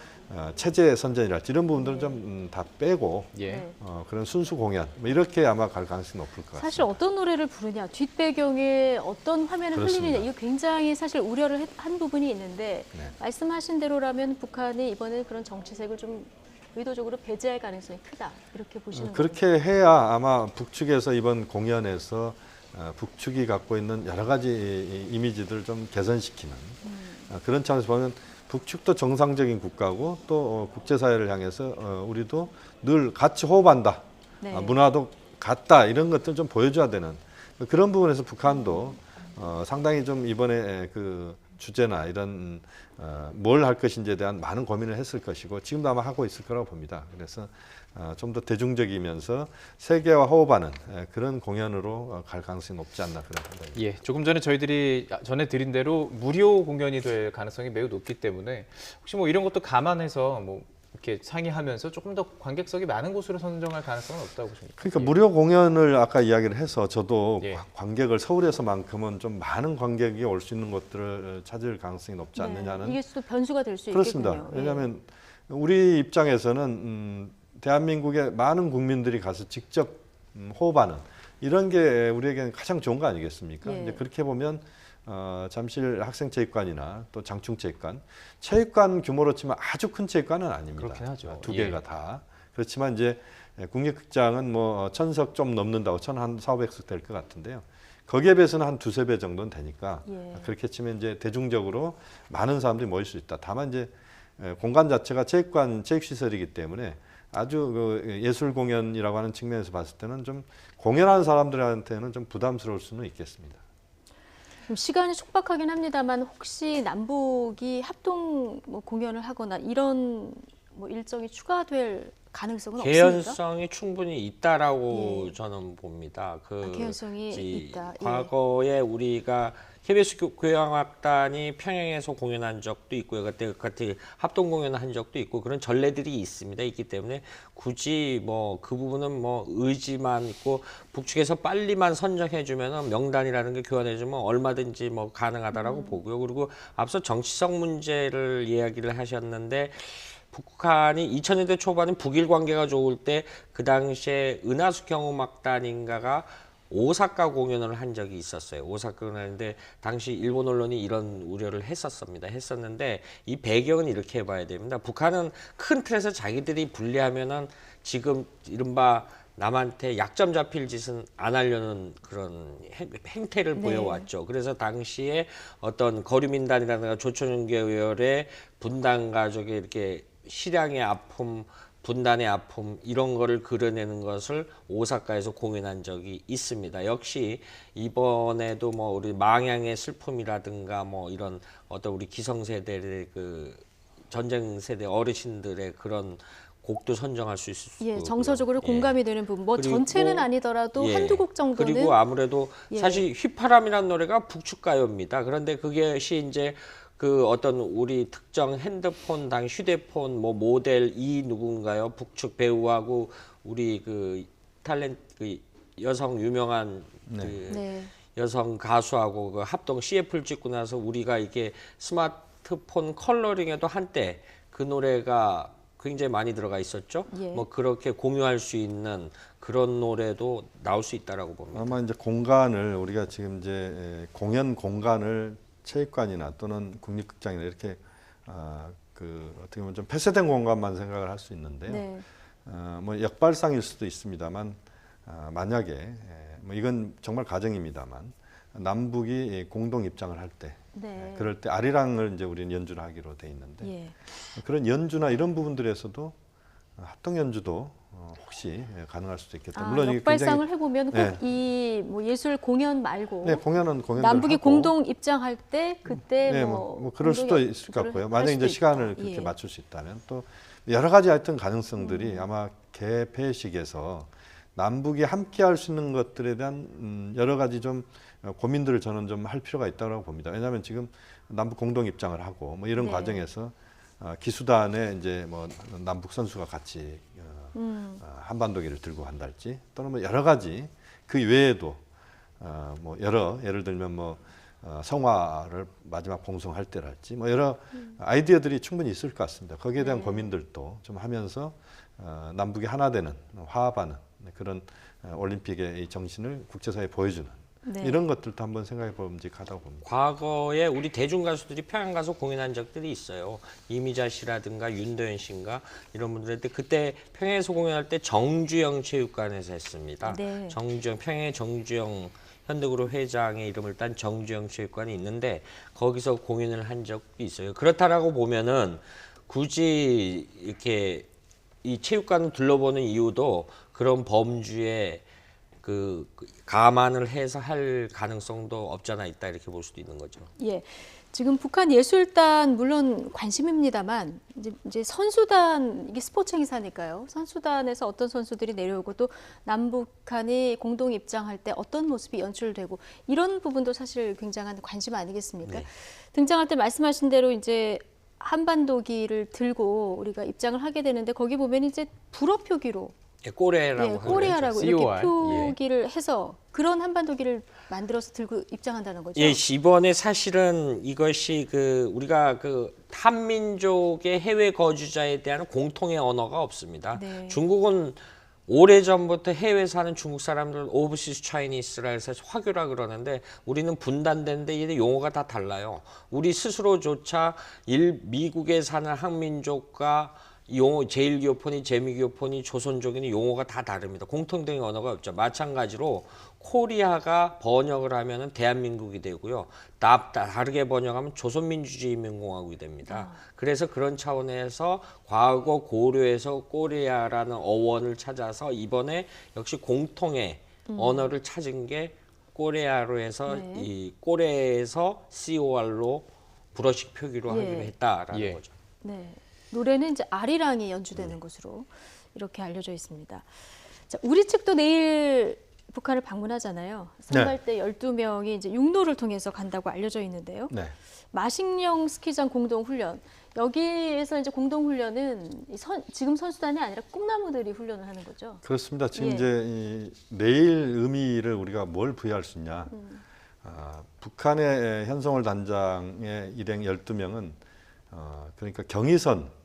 체제 선전이랄지 이런 부분들은 좀 다 빼고 예. 그런 순수 공연 뭐 이렇게 아마 갈 가능성이 높을 것 같습니다. 사실 어떤 노래를 부르냐, 뒷배경에 어떤 화면을 그렇습니다. 흘리느냐 이거 굉장히 사실 우려를 한 부분이 있는데 네. 말씀하신 대로라면 북한이 이번에 그런 정치색을 좀 의도적으로 배제할 가능성이 크다 이렇게 보시는 거죠? 그렇게 해야 아마 북측에서 이번 공연에서 북측이 갖고 있는 여러 가지 이미지들을 좀 개선시키는 그런 차원에서 보면 북측도 정상적인 국가고 또 국제사회를 향해서 우리도 늘 같이 호흡한다. 네. 문화도 같다. 이런 것들 좀 보여줘야 되는 그런 부분에서 북한도 상당히 좀 이번에 그 주제나 이런 뭘 할 것인지에 대한 많은 고민을 했을 것이고 지금도 아마 하고 있을 거라고 봅니다. 그래서 좀 더 대중적이면서 세계와 호흡하는 그런 공연으로 갈 가능성이 높지 않나 그런 생각입니다. 예, 조금 전에 저희들이 전해드린 대로 무료 공연이 될 가능성이 매우 높기 때문에 혹시 뭐 이런 것도 감안해서 뭐 이렇게 상의하면서 조금 더 관객석이 많은 곳으로 선정할 가능성은 없다고 보십니까? 그러니까 무료 공연을 아까 이야기를 해서 저도 예. 관객을 서울에서만큼은 좀 많은 관객이 올 수 있는 곳들을 찾을 가능성이 높지 않느냐는 이게 또 변수가 될 수 그렇습니다. 있겠군요. 왜냐하면 우리 입장에서는 대한민국의 많은 국민들이 가서 직접 호흡하는 이런 게 우리에게는 가장 좋은 거 아니겠습니까? 예. 이제 그렇게 보면 잠실 학생체육관이나 또 장충체육관, 체육관 규모로 치면 아주 큰 체육관은 아닙니다. 그렇긴 하죠. 두 예. 개가 다. 그렇지만 이제 국립극장은 뭐 1000석 좀 넘는다고 1400석 될 것 같은데요. 거기에 비해서는 한 두세 배 정도는 되니까 예. 그렇게 치면 이제 대중적으로 많은 사람들이 모일 수 있다. 다만 이제 공간 자체가 체육관, 체육시설이기 때문에 아주 그 예술 공연이라고 하는 측면에서 봤을 때는 좀 공연하는 사람들한테는 좀 부담스러울 수는 있겠습니다. 좀 시간이 촉박하긴 합니다만 혹시 남북이 합동 뭐 공연을 하거나 이런 뭐 일정이 추가될 가능성은 없습니까? 개연성이 충분히 있다라고 예. 저는 봅니다. 개연성이 이 있다. 예. 과거에 우리가 KBS 교향악단이 평양에서 공연한 적도 있고요. 그때 같이 합동 공연을 한 적도 있고 그런 전례들이 있습니다. 있기 때문에 굳이 뭐 그 부분은 뭐 의지만 있고 북측에서 빨리만 선정해주면은 명단이라는 게 교환해주면 얼마든지 뭐 가능하다라고 보고요. 그리고 앞서 정치적 문제를 이야기를 하셨는데. 북한이 2000년대 초반에 북일 관계가 좋을 때 그 당시에 은하수 경음악단인가가 오사카 공연을 한 적이 있었어요. 오사카 공연인데 당시 일본 언론이 이런 우려를 했었는데 이 배경은 이렇게 봐야 됩니다. 북한은 큰 틀에서 자기들이 분리하면은 지금 이른바 남한테 약점 잡힐 짓은 안 하려는 그런 행태를 네. 보여왔죠. 그래서 당시에 어떤 거류민단이라든가 조총련계열의 분단 가족의 이렇게 실향의 아픔, 분단의 아픔 이런 거를 그려내는 것을 오사카에서 공연한 적이 있습니다. 역시 이번에도 뭐 우리 망향의 슬픔이라든가 뭐 이런 어떤 우리 기성세대의 그 전쟁 세대 어르신들의 그런 곡도 선정할 수 있을 수 예, 있고요. 정서적으로 예. 공감이 되는 부분. 뭐 그리고 전체는 아니더라도 예. 한두 곡 정도는 그리고 아무래도 예. 사실 휘파람이라는 노래가 북측 가요입니다. 그런데 그것이 이제 그 어떤 우리 특정 핸드폰, 당 휴대폰 뭐 모델 이 누군가요? 북측 배우하고 우리 그 탤런트 그 여성 유명한 그 네. 여성 가수하고 그 합동 CF를 찍고 나서 우리가 이게 스마트폰 컬러링에도 한때 그 노래가 굉장히 많이 들어가 있었죠. 예. 뭐 그렇게 공유할 수 있는 그런 노래도 나올 수 있다라고 봅니다. 아마 이제 공간을 우리가 지금 이제 공연 공간을 체육관이나 또는 국립극장이나 이렇게 그 어떻게 보면 좀 폐쇄된 공간만 생각을 할 수 있는데요. 네. 뭐 역발상일 수도 있습니다만 만약에 뭐 이건 정말 가정입니다만 남북이 공동 입장을 할 때 네. 그럴 때 아리랑을 이제 우리는 연주를 하기로 돼 있는데 예. 그런 연주나 이런 부분들에서도 합동 연주도 혹시 가능할 수도 있겠다. 물론 이게 역발상을 해보면 꼭 네. 이 뭐 예술 공연 말고 네, 공연은 남북이 하고, 공동 입장할 때 그때 네, 뭐 그럴 수도 공동의 있을 것 같고요. 할 만약 이제 수도 시간을 있다. 그렇게 예. 맞출 수 있다면 또 여러 가지 하여튼 가능성들이 아마 개폐식에서 남북이 함께 할 수 있는 것들에 대한 여러 가지 좀 고민들을 저는 좀 할 필요가 있다고 봅니다. 왜냐하면 지금 남북 공동 입장을 하고 뭐 이런 네. 과정에서 기수단에 이제 뭐 남북 선수가 같이 한반도기를 들고 간달지 또는 뭐 여러 가지 그 외에도 뭐 여러 예를 들면 뭐 성화를 마지막 봉송할 때랄지 뭐 여러 아이디어들이 충분히 있을 것 같습니다. 거기에 대한 네. 고민들도 좀 하면서 남북이 하나 되는 화합하는 그런 올림픽의 이 정신을 국제사회에 보여주는 네. 이런 것들도 한번 생각해 보면직하다고 봅니다. 과거에 우리 대중 가수들이 평양 가서 공연한 적들이 있어요. 이미자 씨라든가 윤도현 씨인가 이런 분들한테 그때 평양에서 공연할 때 정주영 체육관에서 했습니다. 네. 정주영 평양의 정주영 현대그룹 회장의 이름을 딴 정주영 체육관이 있는데 거기서 공연을 한 적도 있어요. 그렇다라고 보면은 굳이 이렇게 이 체육관을 둘러보는 이유도 그런 범주에 그 감안을 해서 할 가능성도 없잖아 있다 이렇게 볼 수도 있는 거죠. 예. 지금 북한 예술단 물론 관심입니다만 이제 선수단 이게 스포츠 행사니까요. 선수단에서 어떤 선수들이 내려오고 또 남북한이 공동 입장할 때 어떤 모습이 연출되고 이런 부분도 사실 굉장한 관심 아니겠습니까? 네. 등장할 때 말씀하신 대로 이제 한반도기를 들고 우리가 입장을 하게 되는데 거기 보면 이제 불어 표기로 예, 꼬레라고 꼬레아라고 하죠. 이렇게 COR. 표기를 해서 그런 한반도기를 만들어서 들고 입장한다는 거죠. 예, 이번에 사실은 이것이 그 우리가 그 한민족의 해외 거주자에 대한 공통의 언어가 없습니다. 네. 중국은 오래전부터 해외 사는 중국 사람들 오버시스 차이니스라 해서 화교라 그러는데 우리는 분단된데 이 용어가 다 달라요. 우리 스스로조차 미국에 사는 한민족과 용어 제1기호폰이 제미기호폰이 조선족이니 용어가 다 다릅니다. 공통된 언어가 없죠. 마찬가지로 코리아가 번역을 하면은 대한민국이 되고요. 다르게 번역하면 조선민주주의인민공화국이 됩니다. 그래서 그런 차원에서 과거 고려에서 꼬리아라는 어원을 찾아서 이번에 역시 공통의 언어를 찾은 게 꼬레아로 해서 네. 이 꼬레에서 COR로 불어식 표기로 예. 하기로 했다라는 예. 거죠. 네. 노래는 이제 아리랑이 연주되는 것으로 이렇게 알려져 있습니다. 자, 우리 측도 내일 북한을 방문하잖아요. 선발대 12명이 이제 육로를 통해서 간다고 알려져 있는데요. 네. 마식령 스키장 공동 훈련. 여기에서 이제 공동 훈련은 지금 선수단이 아니라 꿈나무들이 훈련을 하는 거죠. 그렇습니다. 지금 예. 이제 이 내일 의미를 우리가 뭘 부여할 수 있냐. 북한의 현성월 단장의 일행 12명은 그러니까 경의선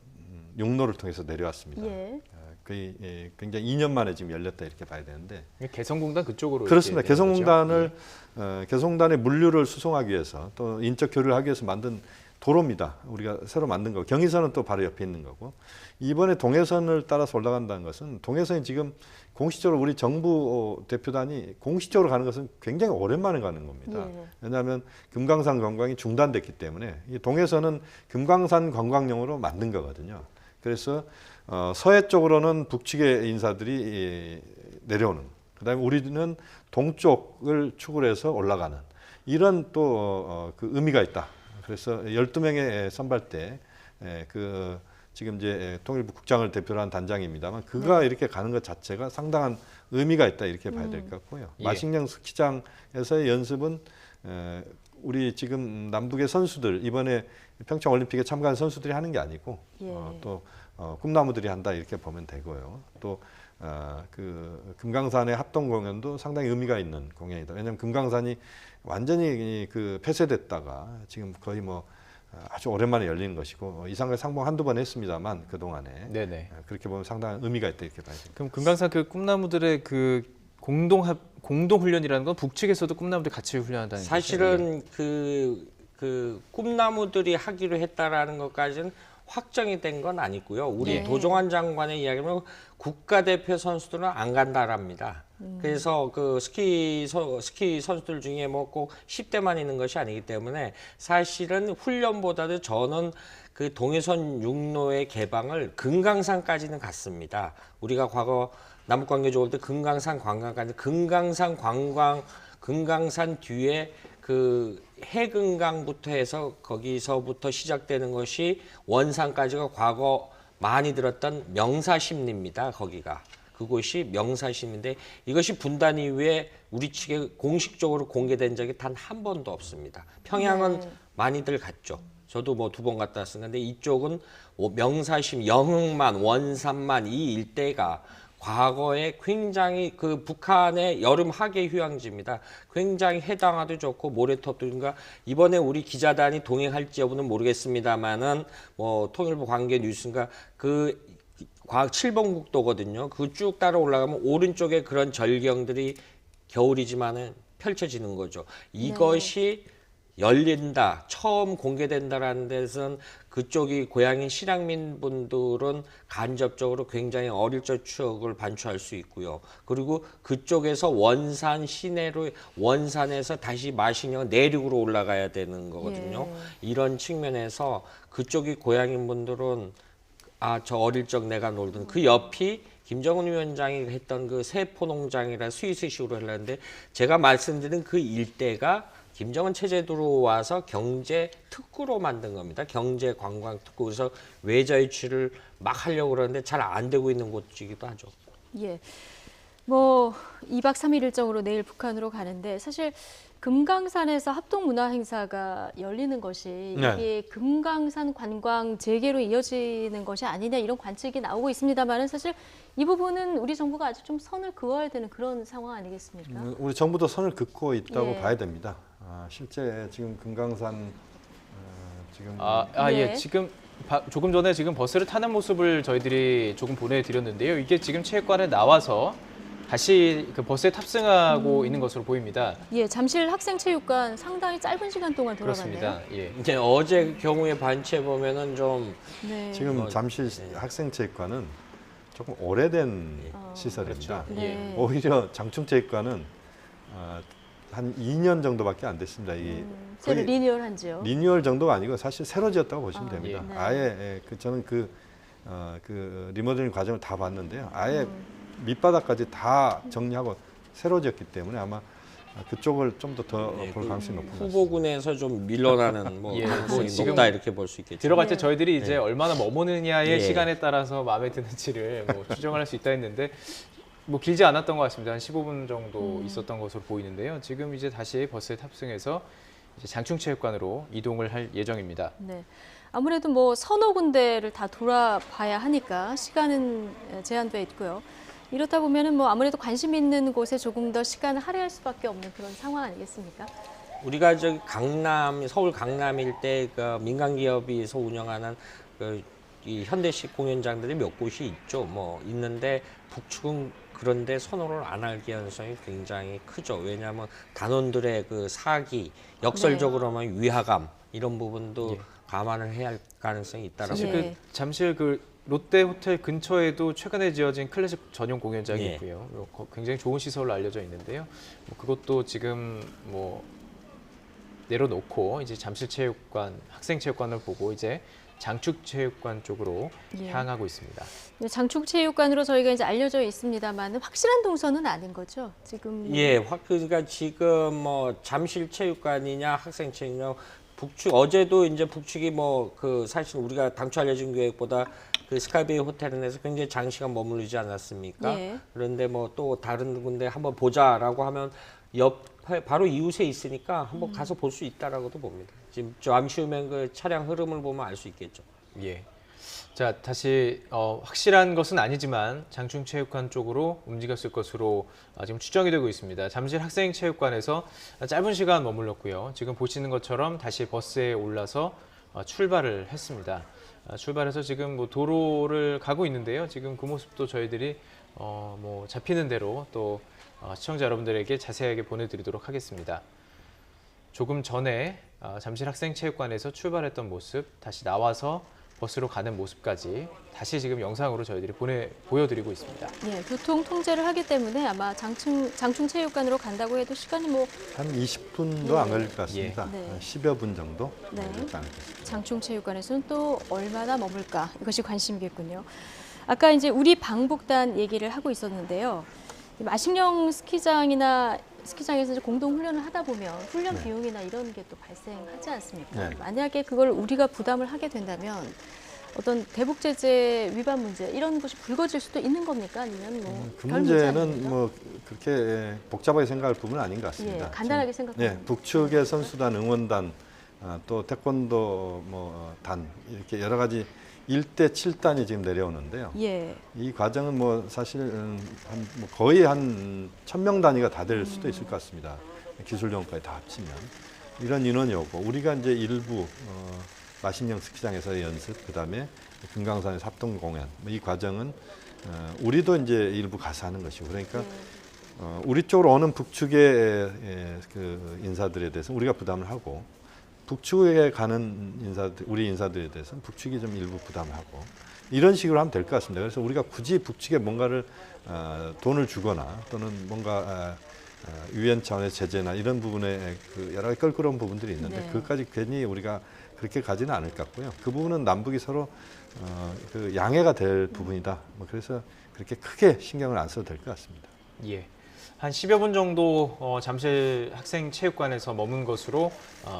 육로를 통해서 내려왔습니다. 예. 거의 굉장히 2년 만에 지금 열렸다 이렇게 봐야 되는데 개성공단 그쪽으로 그렇습니다. 이렇게 되는 개성공단을 거죠. 개성공단의 물류를 수송하기 위해서 또 인적 교류를 하기 위해서 만든 도로입니다. 우리가 새로 만든 거. 경의선은 또 바로 옆에 있는 거고 이번에 동해선을 따라서 올라간다는 것은 동해선이 지금 공식적으로 우리 정부 대표단이 공식적으로 가는 것은 굉장히 오랜만에 가는 겁니다. 예. 왜냐하면 금강산 관광이 중단됐기 때문에 이 동해선은 금강산 관광용으로 만든 거거든요. 그래서 서해 쪽으로는 북측의 인사들이 내려오는, 그다음에 우리는 동쪽을 축으로 해서 올라가는 이런 또 그 의미가 있다. 그래서 12명의 선발대 그 지금 이제 통일부 국장을 대표로 한 단장입니다만 그가 이렇게 가는 것 자체가 상당한 의미가 있다 이렇게 봐야 될 것 같고요. 예. 마식령 스키장에서의 연습은 우리 지금 남북의 선수들 이번에 평창 올림픽에 참가한 선수들이 하는 게 아니고 예. 또 꿈나무들이 한다 이렇게 보면 되고요. 또 그 금강산의 합동 공연도 상당히 의미가 있는 공연이다. 왜냐하면 금강산이 완전히 그 폐쇄됐다가 지금 거의 뭐 아주 오랜만에 열리는 것이고 이상을 상봉 한두 번 했습니다만 그 동안에 네네. 그렇게 보면 상당한 의미가 있다 이렇게 봐야 됩니다. 그럼 금강산 그 꿈나무들의 그 공동 훈련이라는 건 북측에서도 꿈나무들 같이 훈련한다는 거죠? 사실은 그 꿈나무들이 하기로 했다라는 것까지는 확정이 된 건 아니고요. 우리 네. 도종환 장관의 이야기는 국가대표 선수들은 안 간다랍니다. 그래서 그 스키 선수들 중에 뭐 꼭 10대만 있는 것이 아니기 때문에 사실은 훈련보다도 저는 그 동해선 육로의 개방을 금강산까지는 갔습니다. 우리가 과거 남북관계 좋을 때 금강산 관광까지 금강산 뒤에 그 해금강부터 해서 거기서부터 시작되는 것이 원산까지가 과거 많이 들었던 명사심리입니다. 거기가 그곳이 명사심인데 이것이 분단 이후에 우리 측에 공식적으로 공개된 적이 단 한 번도 없습니다. 평양은 네. 많이들 갔죠. 저도 뭐 2번 갔다 왔었는데 이쪽은 명사심, 영흥만, 원산만 이 일대가 과거에 굉장히 그 북한의 여름 하계 휴양지입니다. 굉장히 해당화도 좋고 모래톱들인가 이번에 우리 기자단이 동행할지 여부는 모르겠습니다만은 뭐 통일부 관계 뉴스인가 그 칠봉국도거든요. 그 쭉 따라 올라가면 오른쪽에 그런 절경들이 겨울이지만은 펼쳐지는 거죠. 이것이 열린다, 처음 공개된다라는 데서는 그쪽이 고향인 실향민 분들은 간접적으로 굉장히 어릴 적 추억을 반추할 수 있고요. 그리고 그쪽에서 원산 시내로 원산에서 다시 마신령 내륙으로 올라가야 되는 거거든요. 이런 측면에서 그쪽이 고향인 분들은 저 어릴 적 내가 놀던 그 옆이 김정은 위원장이 했던 그 세포농장이라 스위스식으로 하려는데 제가 말씀드린 그 일대가 김정은 체제 들어와서 경제 특구로 만든 겁니다. 경제 관광 특구. 그래서 외자 유치를 막 하려고 그러는데 잘 안 되고 있는 곳이기도 하죠. 예. 뭐 2박 3일 일정으로 내일 북한으로 가는데 사실 금강산에서 합동 문화 행사가 열리는 것이 이게 금강산 관광 재개로 이어지는 것이 아니냐 이런 관측이 나오고 있습니다만은 사실 이 부분은 우리 정부가 아주 좀 선을 그어야 되는 그런 상황 아니겠습니까? 우리 정부도 선을 긋고 있다고 예. 봐야 됩니다. 실제 지금 금강산 지금 네. 예. 지금 조금 전에 지금 버스를 타는 모습을 저희들이 조금 보내드렸는데요. 이게 지금 체육관에 나와서 다시 그 버스에 탑승하고 있는 것으로 보입니다. 예, 잠실 학생체육관 상당히 짧은 시간 동안 돌아갔네요. 그렇습니다. 예. 이제 어제 경우에 반체 보면은 좀 네. 지금 잠실 학생체육관은 조금 오래된 시설입니다. 그렇죠. 네. 오히려 장충체육관은 한 2년 정도밖에 안 됐습니다. 이게 새로 거의 리뉴얼한지요. 리뉴얼 정도가 아니고 사실 새로 지었다고 보시면 됩니다. 네. 아예 저는 그 리모델링 과정을 다 봤는데요. 아예 밑바닥까지 다 정리하고 새로 지었기 때문에 아마 그쪽을 좀 더 볼 가능성이 높은 것 같습니다. 후보군에서 좀 밀려나는 뭐 예, 가능성이 지금 높다 이렇게 볼 수 있겠죠. 들어갈 때 저희들이 이제 얼마나 머무느냐의 예. 시간에 따라서 마음에 드는지를 뭐 추정을 할 수 있다 했는데 뭐 길지 않았던 것 같습니다. 한 15분 정도 있었던 것으로 보이는데요. 지금 이제 다시 버스에 탑승해서 이제 장충체육관으로 이동을 할 예정입니다. 네. 아무래도 뭐 서너 군데를 다 돌아봐야 하니까 시간은 제한돼 있고요. 이렇다 보면은 뭐 아무래도 관심 있는 곳에 조금 더 시간을 할애할 수밖에 없는 그런 상황 아니겠습니까? 우리가 저기 서울 강남 일대 그 민간 기업에서 운영하는 이 현대식 공연장들이 몇 곳이 있죠. 뭐 있는데 북측은 그런데 선호를 안 할 가능성이 굉장히 크죠. 왜냐하면 단원들의 그 사기, 역설적으로는 위화감 이런 부분도 감안을 해야 할 가능성이 있다라고. 사실 예. 그 잠실 그 롯데 호텔 근처에도 최근에 지어진 클래식 전용 공연장이 예. 있고요. 굉장히 좋은 시설로 알려져 있는데요. 뭐 그것도 지금 뭐 내려놓고 이제 잠실체육관, 학생체육관을 보고 이제 장축체육관 쪽으로 예. 향하고 있습니다. 장충체육관으로 저희가 이제 알려져 있습니다만 확실한 동선은 아닌 거죠. 지금 예, 그러니까 지금 뭐 잠실체육관이냐 학생체육이냐 북측 어제도 이제 북측이 뭐 그 사실 우리가 당초 알려진 계획보다 그 스카이베이 호텔에서 굉장히 장시간 머무르지 않았습니까? 예. 그런데 뭐 또 다른 군데 한번 보자라고 하면 옆에 바로 이웃에 있으니까 한번 가서 볼 수 있다라고도 봅니다. 지금 잠시 후면 그 차량 흐름을 보면 알 수 있겠죠. 예. 자, 다시 확실한 것은 아니지만 장충체육관 쪽으로 움직였을 것으로 지금 추정이 되고 있습니다. 잠실 학생체육관에서 짧은 시간 머물렀고요. 지금 보시는 것처럼 다시 버스에 올라서 출발을 했습니다. 출발해서 지금 뭐 도로를 가고 있는데요. 지금 그 모습도 저희들이 뭐 잡히는 대로 또 시청자 여러분들에게 자세하게 보내드리도록 하겠습니다. 조금 전에 잠실 학생체육관에서 출발했던 모습, 다시 나와서 버스로 가는 모습까지 다시 지금 영상으로 저희들이 보여드리고 있습니다. 예, 교통 통제를 하기 때문에 아마 장충체육관으로 간다고 해도 시간이 뭐 한 20분도 안 걸릴 것 같습니다. 네. 한 10여 분 정도 네. 걸리지 않겠습니다. 장충체육관에서는 또 얼마나 머물까 이것이 관심이겠군요. 아까 이제 우리 방북단 얘기를 하고 있었는데요. 마식령 스키장에서 이제 공동 훈련을 하다 보면 훈련 네. 비용이나 이런 게 또 발생하지 않습니까? 네. 만약에 그걸 우리가 부담을 하게 된다면 어떤 대북 제재 위반 문제 이런 것이 불거질 수도 있는 겁니까? 아니면 뭐 그 별 문제 문제는 아닙니까? 뭐 그렇게 복잡하게 생각할 부분은 아닌 것 예, 같습니다. 간단하게 지금, 생각하면 북측의 선수단, 응원단, 또 태권도 단 이렇게 여러 가지 1대 7단이 지금 내려오는데요. 예, 이 과정은 뭐 사실 뭐 거의 한 1000명 단위가 다 될 수도 있을 것 같습니다. 기술용까지 다 합치면 이런 인원이 오고 우리가 이제 일부 마식령 스키장에서의 연습, 그다음에 금강산의 합동 공연 이 과정은 우리도 이제 일부 가서 하는 것이고 그러니까 우리 쪽으로 오는 북측의 그 인사들에 대해서 우리가 부담을 하고 북측에 가는 인사들, 우리 인사들에 대해서는 북측이 좀 일부 부담을 하고 이런 식으로 하면 될 것 같습니다. 그래서 우리가 굳이 북측에 뭔가를 돈을 주거나 또는 뭔가 유엔 차원의 제재나 이런 부분에 그 여러 가지 껄끄러운 부분들이 있는데 네. 그것까지 괜히 우리가 그렇게 가지는 않을 것 같고요. 그 부분은 남북이 서로 그 양해가 될 부분이다. 뭐 그래서 그렇게 크게 신경을 안 써도 될 것 같습니다. 예. 한 10여 분 정도 잠실 학생체육관에서 머문 것으로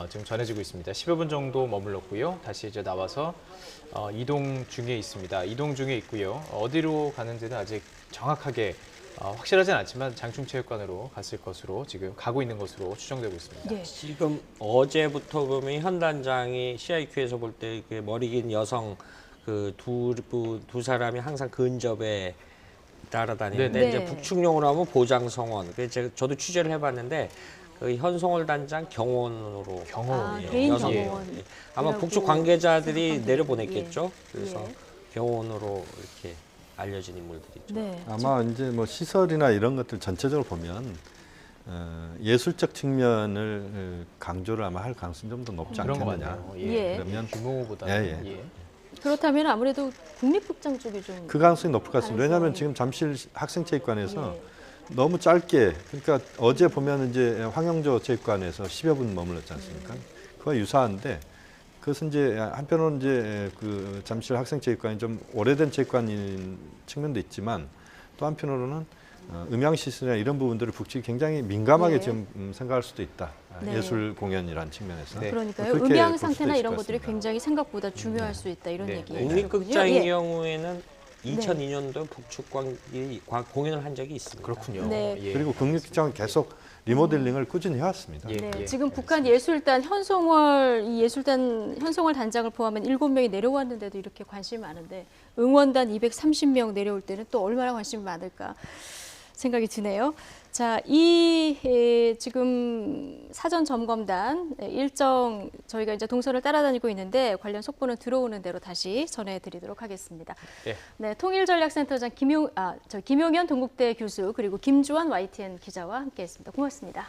지금 전해지고 있습니다. 10여 분 정도 머물렀고요. 다시 이제 나와서 이동 중에 있습니다. 이동 중에 있고요. 어디로 가는지는 아직 정확하게 확실하진 않지만 장충체육관으로 갔을 것으로 지금 가고 있는 것으로 추정되고 있습니다. 예. 지금 어제부터 보면 현 단장이 CIQ에서 볼 때 머리 긴 여성 그 두 사람이 항상 근접에 따라다니는데 네네. 이제 북측용으로 하면 보장성원. 그래서 저도 취재를 해봤는데 그 현송월 단장 경호원으로 아, 개인 여성. 경호원. 예. 아마 이라고 북측 관계자들이 생각하면 내려보냈겠죠. 예. 그래서 예. 경호원으로 이렇게 알려진 인물들이죠. 네. 아마 이제 뭐 시설이나 이런 것들 전체적으로 보면 예술적 측면을 강조를 아마 할 가능성이 좀 더 높지 그런 거 않겠느냐. 같네요. 예. 그러면 규모보다는 예, 예. 그렇다면 아무래도 국립극장 쪽이 좀 그 가능성이 높을 것 같습니다. 왜냐하면 가능성이- 지금 잠실 학생체육관에서 예. 너무 짧게 그러니까 어제 보면 이제 황영조 체육관에서 10여 분 머물렀지 않습니까? 그와 유사한데 그것은 이제 한편으로는 이제 그 잠실 학생체육관이 좀 오래된 체육관인 측면도 있지만 또 한편으로는 음향 시설이나 이런 부분들을 북측이 굉장히 민감하게 예. 지금 생각할 수도 있다. 네. 예술 공연이라는 측면에서. 네. 그러니까요. 그렇게 음향 볼 수도 상태나 있을 이런 것 것들이 같습니다. 굉장히 생각보다 중요할 수 있다 이런 네. 얘기예요. 국립극장의 예. 경우에는 2002년도에 북측 공연을 한 적이 있습니다. 그렇군요. 네. 예. 그리고 국립극장은 계속 리모델링을 꾸준히 해왔습니다. 예. 네, 지금 북한 예술단 현송월 단장을 포함한 7명이 내려왔는데도 이렇게 관심이 많은데 응원단 230명 내려올 때는 또 얼마나 관심이 많을까 생각이 드네요. 자, 지금 사전 점검단 일정 저희가 이제 동선을 따라다니고 있는데 관련 속보는 들어오는 대로 다시 전해드리도록 하겠습니다. 예. 네, 통일전략센터장 김용현 동국대 교수 그리고 김주환 YTN 기자와 함께했습니다. 고맙습니다.